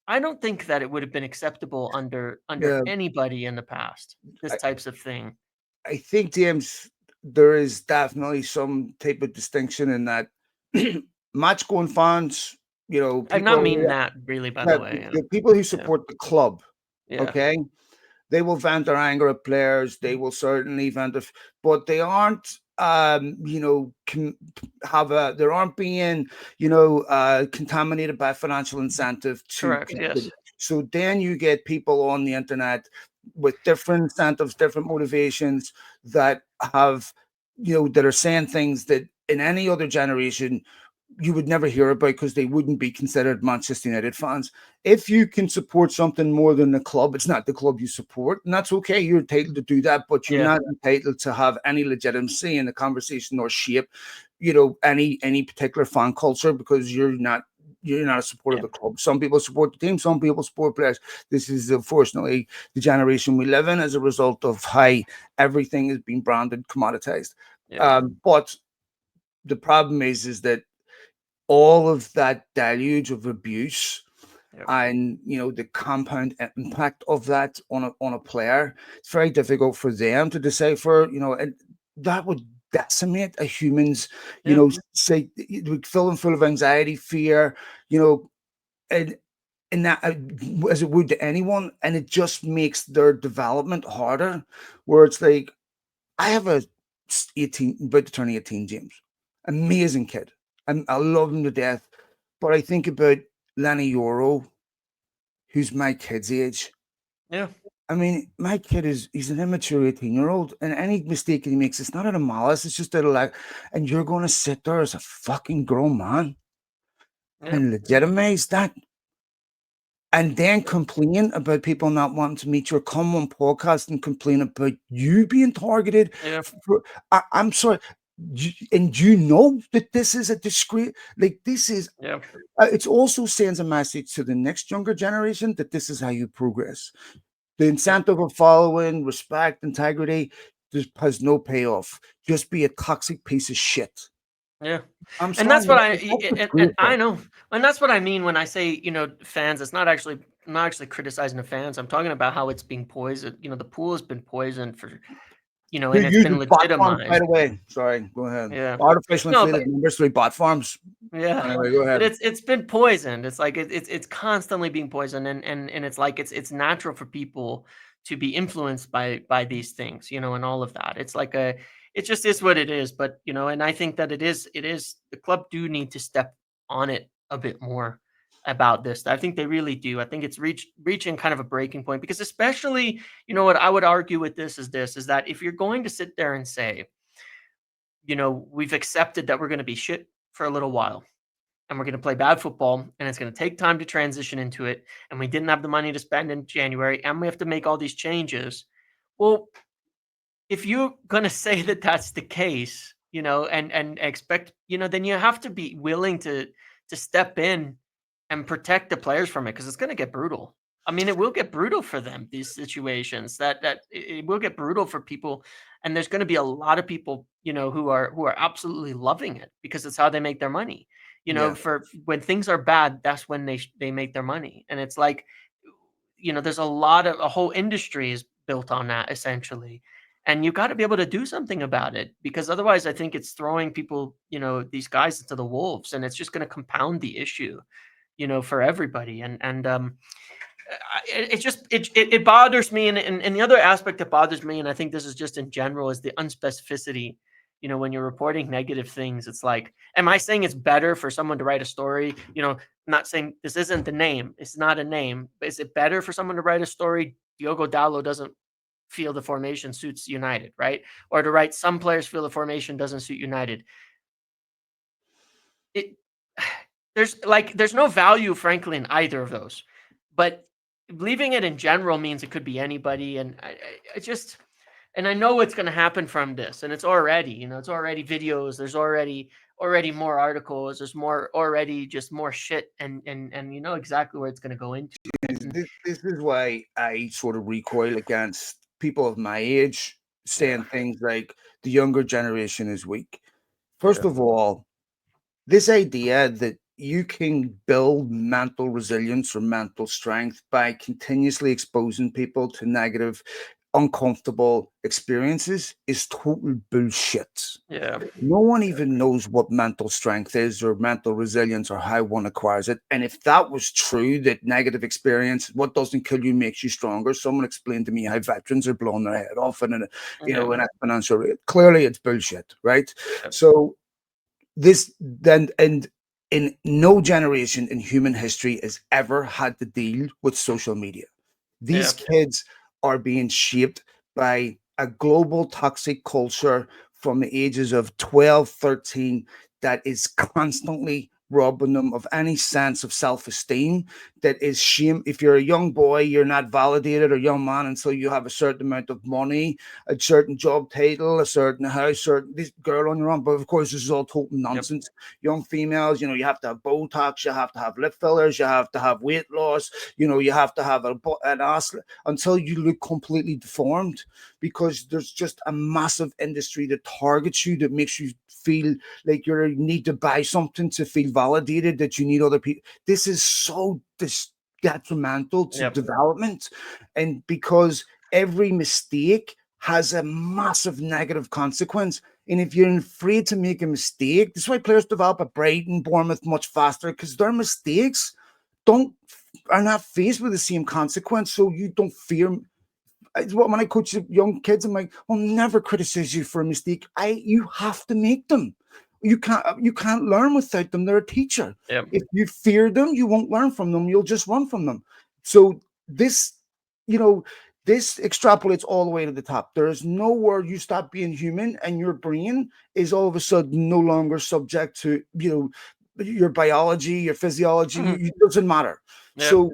B: I don't think that it would have been acceptable under
A: yeah,
B: anybody in the past. This
A: I,
B: types of thing.
A: I think James, there is definitely some type of distinction in that match going fans,
B: I'm
A: people
B: not
A: are,
B: meaning that really, by the
A: yeah,
B: way.
A: the people who
B: Yeah,
A: support the club,
B: yeah,
A: okay, they will vent their anger at players. They will certainly vent it, but they aren't, can have they aren't being, contaminated by financial incentive to.
B: correct. Yes,
A: So then you get people on the internet with different incentives, different motivations that have, that are saying things that in any other generation you would never hear about because they wouldn't be considered Manchester United fans. If you can support something more than the club, it's not the club you support, and that's okay. You're entitled to do that, but you're
B: yeah,
A: not entitled to have any legitimacy in the conversation or shape, any particular fan culture because you're not you're not a supporter
B: Yeah.
A: of the club. Some people support the team, some people support players. This is unfortunately the generation we live in as a result of how everything is being branded, commoditized.
B: Yeah.
A: But the problem is that all of that deluge of abuse
B: Yeah.
A: and the compound impact of that on a player, it's very difficult for them to decipher. And that would decimate a human's,
B: Yeah.
A: say, it would fill them full of anxiety, fear, and that as it would to anyone, and it just makes their development harder. Where it's like, I have a 18, about to turn 18, James, amazing kid, and I love him to death, but I think about Lenny Euro, who's my kid's age.
B: Yeah.
A: I mean, my kid he's an immature 18-year-old, and any mistake he makes, it's not out of malice, it's just out of like, and you're going to sit there as a fucking grown man
B: Yeah.
A: and legitimize that, and then complain about people not wanting to meet you, or come on podcast and complain about you being targeted.
B: Yeah.
A: I'm sorry, and you know that this is a discreet, like this is.
B: Yeah.
A: It also sends a message to the next younger generation that this is how you progress. The incentive of following, respect, integrity, just has no payoff. Just be a toxic piece of shit.
B: Yeah.
A: I'm
B: And
A: sorry,
B: that's what
A: that's
B: and
A: disgraceful.
B: I know. And that's what I mean when I say, fans, it's not actually I'm not actually criticizing the fans. I'm talking about how it's being poisoned. The pool has been poisoned for,
A: Who
B: and it's been
A: uses bot farms, by
B: legitimized.
A: the way? Sorry, go ahead.
B: Yeah.
A: Artificial
B: No, but
A: inflated numbers through bot farms.
B: yeah,
A: Anyway, go
B: but
A: ahead.
B: it's been poisoned. It's like it's constantly being poisoned, and it's like it's natural for people to be influenced by these things, and all of that. It's like it just is what it is. But and I think that it is the club do need to step on it a bit more about this. I think they really do. I think it's reaching kind of a breaking point, because especially, what I would argue with this is that if you're going to sit there and say, we've accepted that we're going to be shit for a little while, and we're going to play bad football, and it's going to take time to transition into it, and we didn't have the money to spend in January, and we have to make all these changes. Well, if you're going to say that that's the case, and expect, then you have to be willing to step in and protect the players from it, because it's going to get brutal. I mean, it will get brutal for them, these situations, that it will get brutal for people, and there's going to be a lot of people, who are absolutely loving it, because it's how they make their money.
A: Yeah,
B: For when things are bad, that's when they make their money, and it's like, there's a whole industry is built on that, essentially, and you got to be able to do something about it, because otherwise, I think it's throwing people, these guys into the wolves, and it's just going to compound the issue, for everybody. And it just it bothers me, and the other aspect that bothers me, and I think this is just in general, is the unspecificity. When you're reporting negative things, it's like, am I saying it's better for someone to write a story? I'm not saying this isn't the name. It's not a name, but is it better for someone to write a story? Diogo Dallo doesn't feel the formation suits United, right? Or to write, some players feel the formation doesn't suit United. It there's no value, frankly, in either of those. But leaving it in general means it could be anybody, and I just, and I know what's going to happen from this, and it's already, it's already videos. There's already more articles. There's more already, just more shit, and you know exactly where it's going to go into. And
A: this is why I sort of recoil against people of my age
B: yeah,
A: saying things like the younger generation is weak. First
B: yeah,
A: of all, this idea that you can build mental resilience or mental strength by continuously exposing people to negative, uncomfortable experiences is total bullshit.
B: yeah,
A: No one even knows what mental strength is or mental resilience or how one acquires it. And if that was true, that negative experience, what doesn't kill you makes you stronger. Someone explained to me how veterans are blowing their head off in
B: yeah,
A: an exponential rate. Clearly, it's bullshit, right?
B: yeah,
A: So this then, and in no generation in human history has ever had to deal with social media.
B: yeah,
A: These kids are being shaped by a global toxic culture from the ages of 12, 13, that is constantly robbing them of any sense of self-esteem. That is shame. If you're a young boy, you're not validated, or young man until you have a certain amount of money, a certain job title, a certain house, certain this girl on your arm. But of course, this is all total
B: Yep.
A: nonsense. Young females, you have to have Botox, you have to have lip fillers, you have to have weight loss, you have to have an ass until you look completely deformed, because there's just a massive industry that targets you, that makes you feel like you need to buy something to feel validated, that you need other people. This is so detrimental to
B: Yep.
A: development, and because every mistake has a massive negative consequence. And if you're afraid to make a mistake, that's why players develop at Brighton, Bournemouth much faster, because their mistakes don't are not faced with the same consequence. So you don't fear. It's what when I coach young kids, I'm like, I'll never criticize you for a mistake. You have to make them. You can't learn without them. They're a teacher.
B: Yep.
A: If you fear them, you won't learn from them. You'll just run from them. So this, you know, this extrapolates all the way to the top. There is nowhere you stop being human, and your brain is all of a sudden no longer subject to your biology, your physiology.
B: Mhm.
A: It doesn't matter.
B: Yep.
A: So,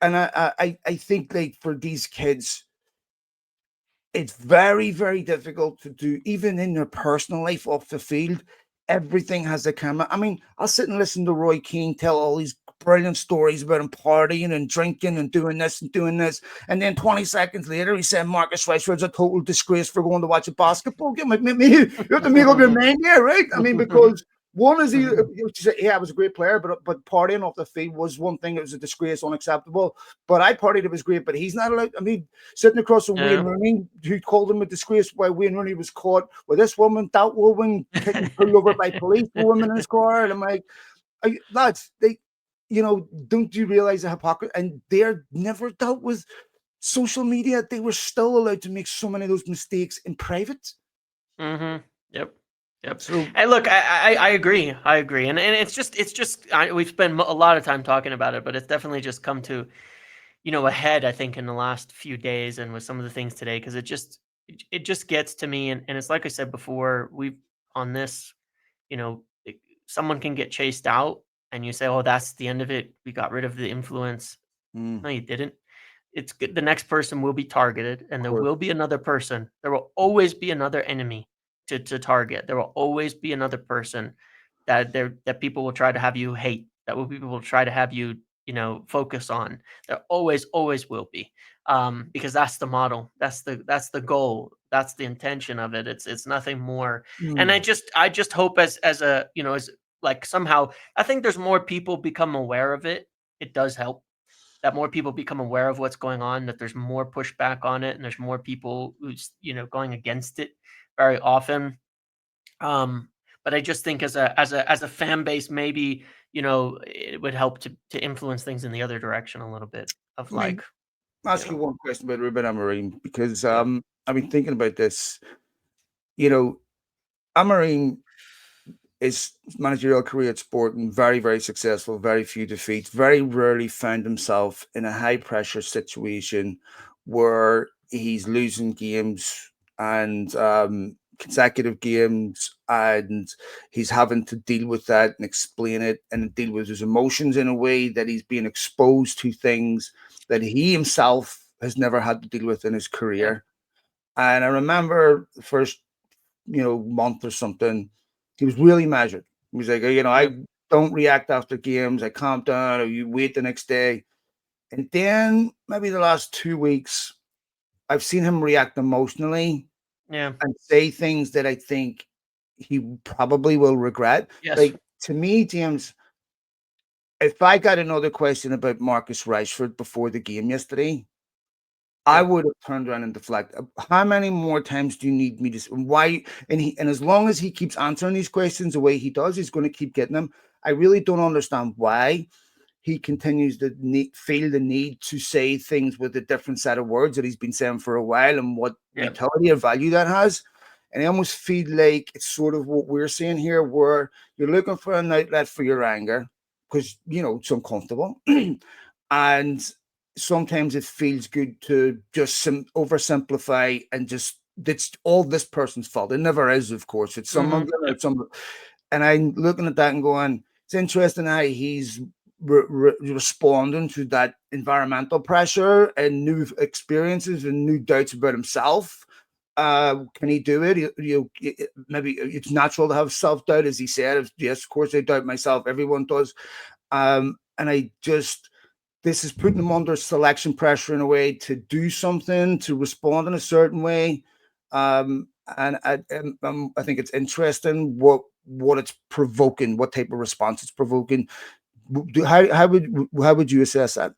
A: and I think, like, for these kids, it's very, very difficult to do, even in their personal life off the field. Everything has a camera. I mean, I'll sit and listen to Roy Keane tell all these brilliant stories about him partying and drinking and doing this and doing this. And then 20 seconds later, he said Marcus Rashford's a total disgrace for going to watch a basketball game. You have to make up your mind here, right? I mean, because one is he was a great player, but partying off the field was one thing. It was a disgrace, unacceptable. But I partied, it was great, but he's not allowed. I mean, sitting across from Wayne
B: Yeah.
A: Rooney, who called him a disgrace while Wayne Rooney was caught with this woman, that woman, getting pulled over by police, the woman in his car. And I'm like, lads, don't you realize the hypocrisy? And they're never dealt with social media. They were still allowed to make so many of those mistakes in private.
B: Mm-hmm. Yep. Yep.
A: So,
B: And look, I agree. I agree. And it's just we've spent a lot of time talking about it, but it's definitely just come to a head, I think, in the last few days and with some of the things today, because it just gets to me, and it's like I said before, we've on this, you know, someone can get chased out, and you say, "Oh, that's the end of it. We got rid of the influence."
A: of
B: No, you didn't. It's good. The next person will be targeted, and there
A: course.
B: will be another person. There will always be another enemy to target. There will always be another person that people will try to have you hate. People will try to have you focus on. There always will be, because that's the model. That's the goal. That's the intention of it. It's nothing more. And I
A: Mm.
B: just hope as a as like somehow I think there's more people become aware of it. It does help that more people become aware of what's going on, that there's more pushback on it, and there's more people who's going against it very often. Um, but I just think as a fan base, maybe it would help to influence things in the other direction a little bit of
A: Let me
B: like you
A: ask you
B: know
A: one question about Ruben Amorim, because
B: yeah
A: I've been thinking about this. You know, Amorim, his managerial career at Sporting, very, very successful, very few defeats, very rarely found himself in a high pressure situation where he's losing games and consecutive games, and he's having to deal with that and explain it and deal with his emotions in a way that he's being exposed to things that he himself has never had to deal with in his
B: yeah
A: career. And I remember the first month or something, he was really measured. He was like,
B: yeah
A: I don't react after games. I calm down, or you wait the next day. And then maybe the last 2 weeks, I've seen him react emotionally
B: yeah
A: and say things that I think he probably will regret.
B: yes
A: Like, to me, James, if I got another question about Marcus Rashford before the game yesterday, I
B: yep
A: would have turned around and deflected. How many more times do you need me to? Why? And as long as he keeps answering these questions the way he does, he's going to keep getting them. I really don't understand why he continues to feel the need to say things with a different set of words that he's been saying for a while, and what
B: yep
A: utility or value that has. And I almost feel like it's sort of what we're saying here, where you're looking for an outlet for your anger because it's uncomfortable, and sometimes it feels good to just oversimplify and just it's all this person's fault. It never is, of course. It's some of them,
B: yep
A: or some, and I'm looking at that and going, it's interesting how he's responding to that environmental pressure and new experiences and new doubts about himself. Can he do it? Maybe it's natural to have self doubt, as he said. Yes, of course, I doubt myself. Everyone does. And I just, this is putting him under selection pressure in a way to do something, to respond in a certain way. I think it's interesting what it's provoking, what type of response it's provoking. How would you assess that?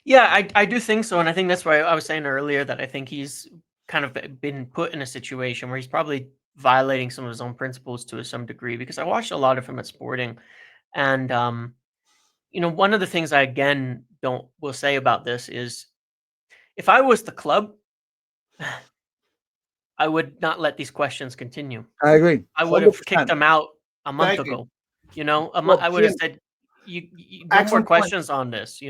B: Yeah, I do think so, and I think that's why I was saying earlier that I think he's kind of been put in a situation where he's probably violating some of his own principles to some degree, because I watched a lot of him at Sporting, and one of the things I again don't will say about this is, if I was the club, I would not let these questions continue.
A: I agree,
B: I would have kicked
A: 100%.
B: him out a month
A: Thank you.
B: ago. I
A: Well,
B: would have
A: Jim,
B: said, no more
A: excellent point.
B: questions on this.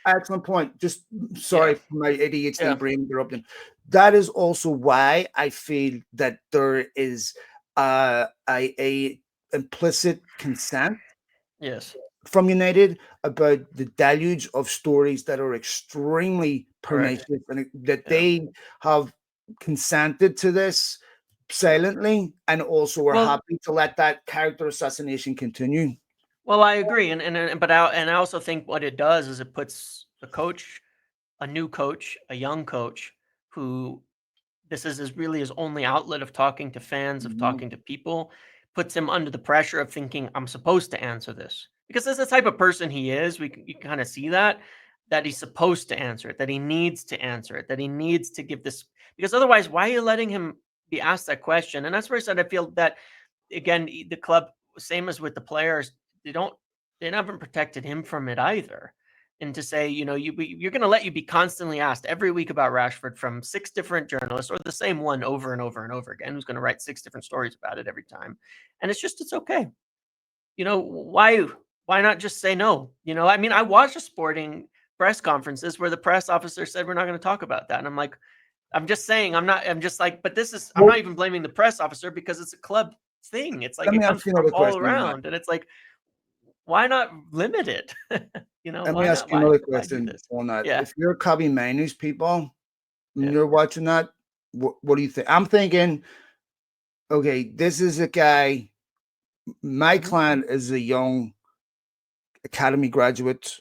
A: Excellent point. Just
B: Yeah,
A: sorry for my ADHD
B: yeah,
A: brain interrupting. That is also why I feel that there is a implicit consent
B: yes,
A: from United about the deluge of stories that are extremely
B: correct.
A: pernicious, and that
B: Yeah.
A: they have consented to this silently, and also are
B: Well,
A: happy to let that character assassination continue.
B: Well, I agree, and I also think what it does is it puts a new coach, a young coach, who this is really his only outlet of talking to fans, of
A: Mhm.
B: talking to people, puts him under the pressure of thinking, I'm supposed to answer this. Because that's the type of person he is. You kind of see that he's supposed to answer it, that he needs to answer it, that he needs to give this. Because otherwise, why are you letting him be asked that question? And that's where I said I feel that, again, the club, same as with the players, they don't they haven't protected him from it either. And to say, you're going to let you be constantly asked every week about Rashford from six different journalists, or the same one over and over and over again, who's going to write six different stories about it every time. And it's okay. Why not just say no? I mean, I watched a Sporting press conferences where the press officer said, we're not going to talk about that. And I'm like, I'm just saying, I'm just like, but I'm
A: Well,
B: not even blaming the press officer, because it's a club thing. It's like
A: let
B: it
A: me ask
B: comes
A: you
B: from
A: another
B: all
A: question on that.
B: around. And it's like, why not limit it?
A: Let me
B: Why
A: ask
B: not?
A: you
B: Why
A: another
B: why do
A: question
B: this?
A: on that.
B: Yeah.
A: If you're Cubby Mainu's people and
B: Yeah.
A: you're watching that, what do you think? I'm thinking, okay, this is a guy. My
B: Mhm.
A: client is a young academy graduate,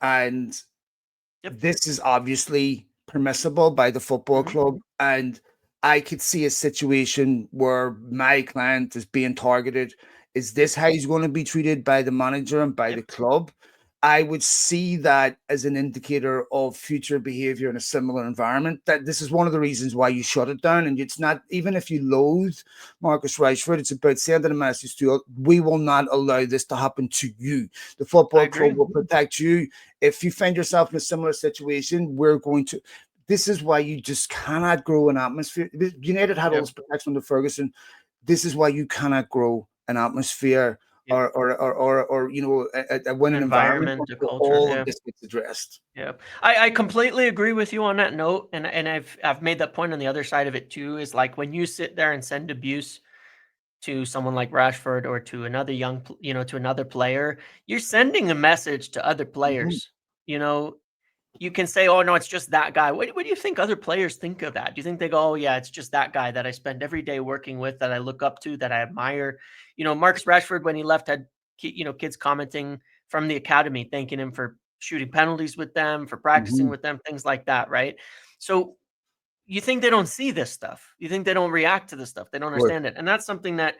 A: and
B: Yep.
A: this is obviously permissible by the football
B: Mhm.
A: club. And I could see a situation where my client is being targeted. Is
B: Yep.
A: this how he's going to be treated by the manager and by the
B: Yep.
A: club? I would see that as an indicator of future behavior in a similar environment. That this is one of the reasons why you shut it down. And it's not, even if you loathe Marcus Rashford, it's about sending a message to, we will not allow this to happen to you. The
B: I
A: football club
B: agree.
A: will protect you. If you find yourself in a similar situation, we're going to. This is why you just cannot grow an atmosphere. United had all
B: Yep.
A: this protection under Ferguson. This is why you cannot grow an atmosphere,
B: Yep.
A: or a
B: An
A: winning environment
B: environment, a
A: until
B: culture.
A: all of
B: Yeah.
A: this gets addressed.
B: Yeah. I completely agree with you on that note. And I've made that point on the other side of it too, is like when you sit there and send abuse to someone like Rashford, or to another to another player, you're sending a message to other
A: Mhm.
B: players. You know, you can say, "Oh no, it's just that guy." What do you think other players think of that? Do you think they go, "Oh yeah, it's just that guy that I spend every day working with, that I look up to, that I admire"? Marcus Rashford, when he left, had kids commenting from the academy thanking him for shooting penalties with them, for practicing
A: Mhm.
B: with them, things like that, right? So you think they don't see this stuff? You think they don't react to this stuff? They don't
A: Of course.
B: understand it, and that's something that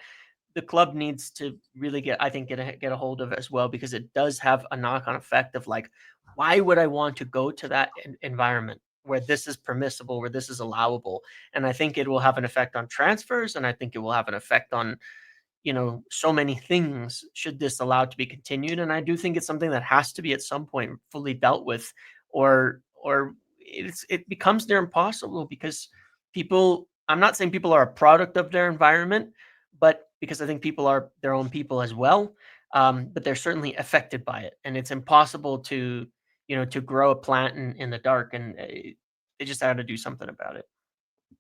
B: the club needs to really get a hold of as well, because it does have a knock-on effect of like, why would I want to go to that environment where this is permissible, where this is allowable? And I think it will have an effect on transfers, and I think it will have an effect on so many things, should this allowed to be continued. And I do think it's something that has to be at some point fully dealt with, or it becomes near impossible, because I'm not saying people are a product of their environment, but because I think people are their own people as well. But they're certainly affected by it, and it's impossible to grow a plant in the dark, and they just had to do something about it.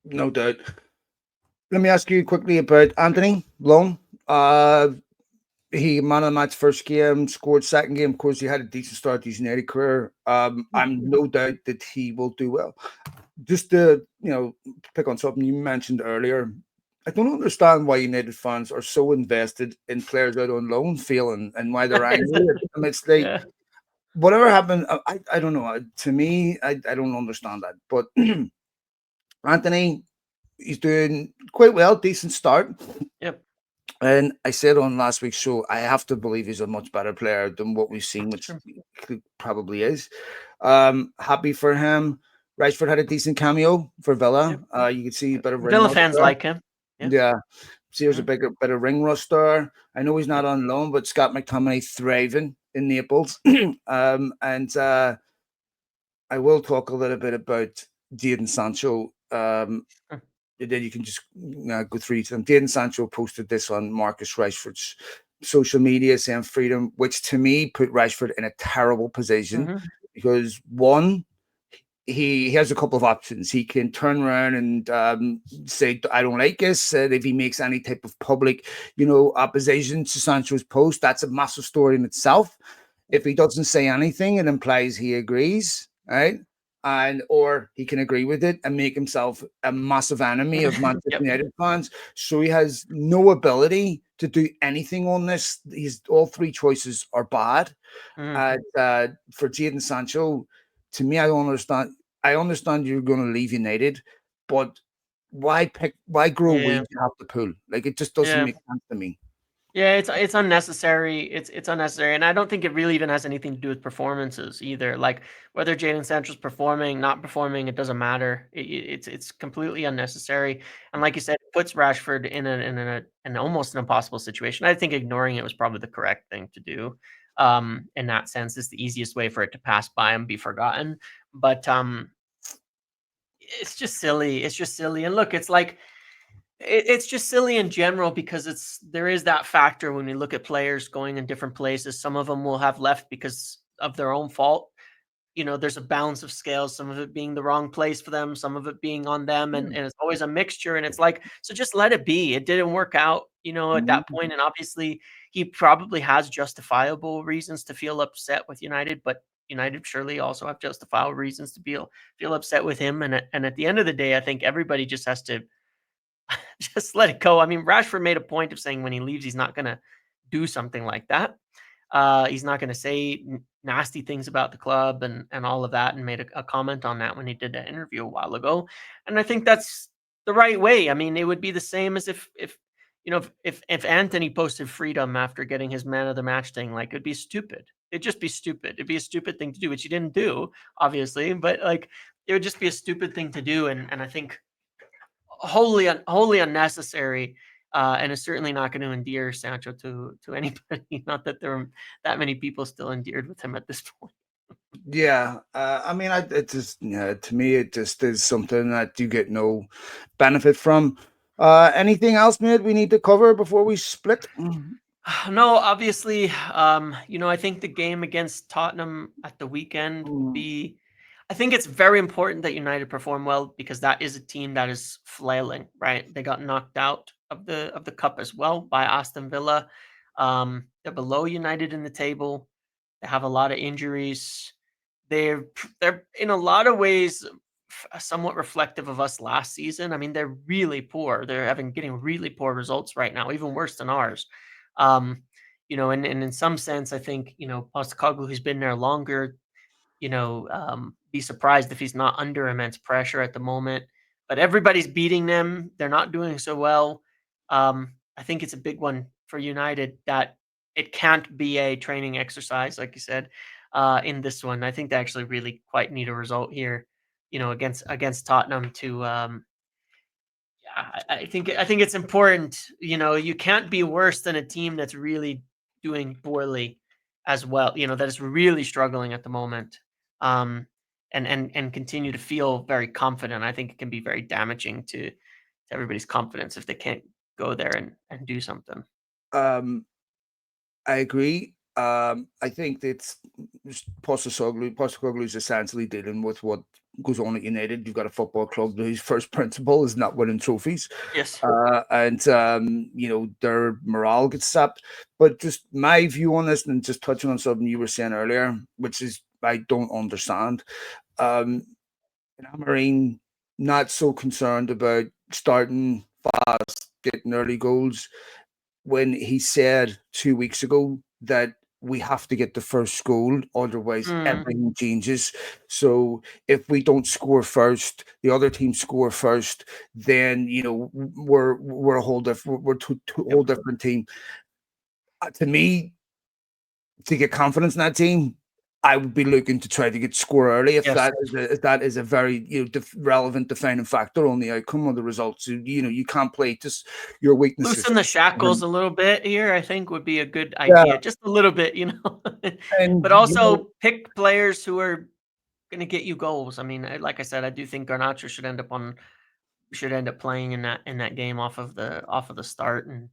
A: No doubt. Let me ask you quickly about Anthony Long. Uh, he man of the match first game, scored second game. Of course, he had a decent start to his United career.
B: Mm,
A: I'm no doubt that he will do well. Just to pick on something you mentioned earlier, I don't understand why United fans are so invested in players out on loan feeling and why they're angry. I mean, it's like
B: yeah.
A: whatever happened. I don't know. To me, I don't understand that. But Anthony, he's doing quite well, decent start.
B: Yep.
A: And I said on last week's show, I have to believe he's a much better player than what we've seen, which
B: Sure.
A: he probably is. Happy for him. Rashford had a decent cameo for Villa.
B: Yep.
A: You can see a
B: Yep.
A: bit of ring
B: Villa
A: rust
B: fans
A: there.
B: like him. Yeah.
A: Yeah. See, there's a
B: Mhm.
A: bit of ring rust there. I know he's not
B: Yep.
A: on loan, but Scott McTominay thriving in Naples. And I will talk a little bit about Jadon Sancho.
B: Mm.
A: Then you can just go through to them. Jadon Sancho posted this on Marcus Rashford's social media saying freedom, which to me put Rashford in a terrible position
B: Mhm.
A: because one, he has a couple of options. He can turn around and say, I don't like this. If he makes any type of public, opposition to Sancho's post, that's a massive story in itself. If he doesn't say anything, it implies he agrees, right? And or he can agree with it and make himself a massive enemy of Manchester
B: Yep.
A: United fans. So he has no ability to do anything on this. He's all three choices are bad.
B: Mhm.
A: And for Jadon Sancho, to me, I don't understand. I understand you're going to leave United, but why grow
B: Yeah.
A: weeds you have to pull? Like it just doesn't
B: Yeah.
A: make sense to me.
B: Yeah, it's unnecessary. It's unnecessary, and I don't think it really even has anything to do with performances either. Like whether Jadon Sancho's performing, not performing, it doesn't matter. It's completely unnecessary. And like you said, it puts Rashford in almost an impossible situation. I think ignoring it was probably the correct thing to do. In that sense, it's the easiest way for it to pass by and be forgotten. But it's just silly. It's just silly. And look, it's like it's just silly in general because there is that factor when we look at players going in different places. Some of them will have left because of their own fault. There's a balance of scales, some of it being the wrong place for them, some of it being on them, and it's always a mixture. And it's like, so just let it be. It didn't work out, at that point. And obviously, he probably has justifiable reasons to feel upset with United, but United surely also have justifiable reasons to feel upset with him. And at the end of the day, I think everybody just has to just let it go. I mean, Rashford made a point of saying when he leaves, he's not going to do something like that. He's not going to say nasty things about the club and all of that, and made a comment on that when he did that interview a while ago. And I think that's the right way. I mean, it would be the same as if if Anthony posted freedom after getting his man of the match thing, like it'd be stupid. It'd just be stupid. It'd be a stupid thing to do, which he didn't do, obviously, but like it would just be a stupid thing to do. And I think wholly unnecessary, and it's certainly not going to endear Sancho to anybody. Not that there are that many people still endeared with him at this point.
A: Yeah, I mean, it just to me, it just is something that you get no benefit from. Anything else, mate? We need to cover before we split.
B: No, obviously, I think the game against Tottenham at the weekend will
A: Mm.
B: be. I think it's very important that United perform well because that is a team that is flailing. Right, they got knocked out of the cup as well by Aston Villa. They're below United in the table. They have a lot of injuries. They're in a lot of ways somewhat reflective of us last season. I mean, they're really poor. They're having getting really poor results right now, even worse than ours. Um, and in some sense, I think Postecoglou, who's been there longer, be surprised if he's not under immense pressure at the moment. But everybody's beating them. They're not doing so well. I think it's a big one for United that it can't be a training exercise, like you said, in this one. I think they actually really quite need a result here, against Tottenham to yeah, I think it's important. You can't be worse than a team that's really doing poorly as well. That is really struggling at the moment. Um, and continue to feel very confident. I think it can be very damaging to everybody's confidence if they can't go there and do something.
A: Um, I agree. I think that Postecoglou is essentially dealing with what goes on at United. You've got a football club whose first principle is not winning trophies.
B: Yes.
A: And their morale gets sapped. But just my view on this, and just touching on something you were saying earlier, which is I don't understand. And Amorim not so concerned about starting fast, getting early goals, when he said 2 weeks ago that we have to get the first goal, otherwise everything changes. So if we don't score first, the other team score first, then we're a whole different whole different team. To me, to get confidence in that team, I would be looking to try to get score early if
B: Yes.
A: that is a very relevant defining factor on the outcome of the results. You can't play just your weaknesses.
B: Loosen the shackles a little bit here, I think, would be a good idea. Just a little bit,
A: And
B: but also pick players who are going to get you goals. I mean, like I said, I do think Garnacho should end up playing in that game off of the start. And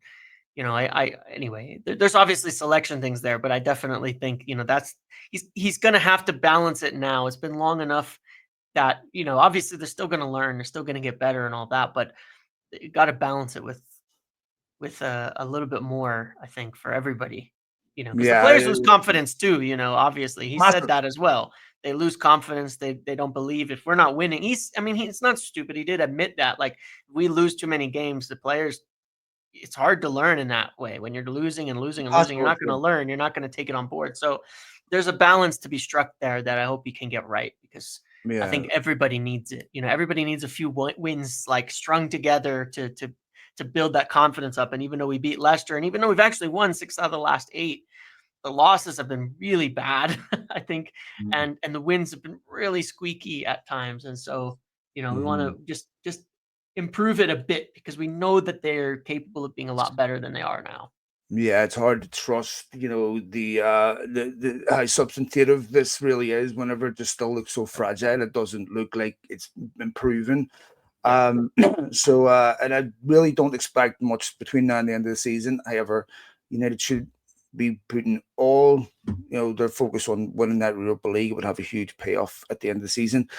B: anyway, there's obviously selection things there, but I definitely think that's he's going to have to balance it now. It's been long enough that obviously they're still going to learn, they're still going to get better and all that, but you got to balance it with a little bit more, I think, for everybody, because the players lose confidence too. Obviously he said that as well. They lose confidence. They don't believe if we're not winning. He's not stupid. He did admit that. Like, if we lose too many games, the players, it's hard to learn in that way. When you're losing and losing and losing, you're not going to learn. You're not going to take it on board. So there's a balance to be struck there that I hope he can get right, because I think everybody needs it. Everybody needs a few wins like strung together to build that confidence up. And even though we beat Leicester, and even though we've actually won 6 out of the last 8, the losses have been really bad, I think, and the wins have been really squeaky at times. And so, we want to just improve it a bit, because we know that they're capable of being a lot better than they are now.
A: Yeah, it's hard to trust, the how substantive this really is whenever it just still looks so fragile. It doesn't look like it's improving. So and I really don't expect much between now and the end of the season. However, United should be putting all their focus on winning that Europa League. It would have a huge payoff at the end of the season.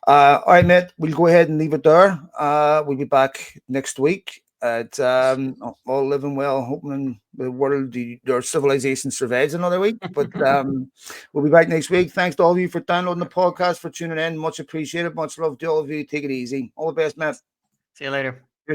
A: All right, mate, we'll go ahead and leave it there. We'll be back next week at all living well, hoping the world, our civilization survives another week. But we'll be back next week. Thanks to all of you for downloading the podcast, for tuning in. Much appreciated. Much love to all of you. Take it easy. All the best, Matt.
B: See you later.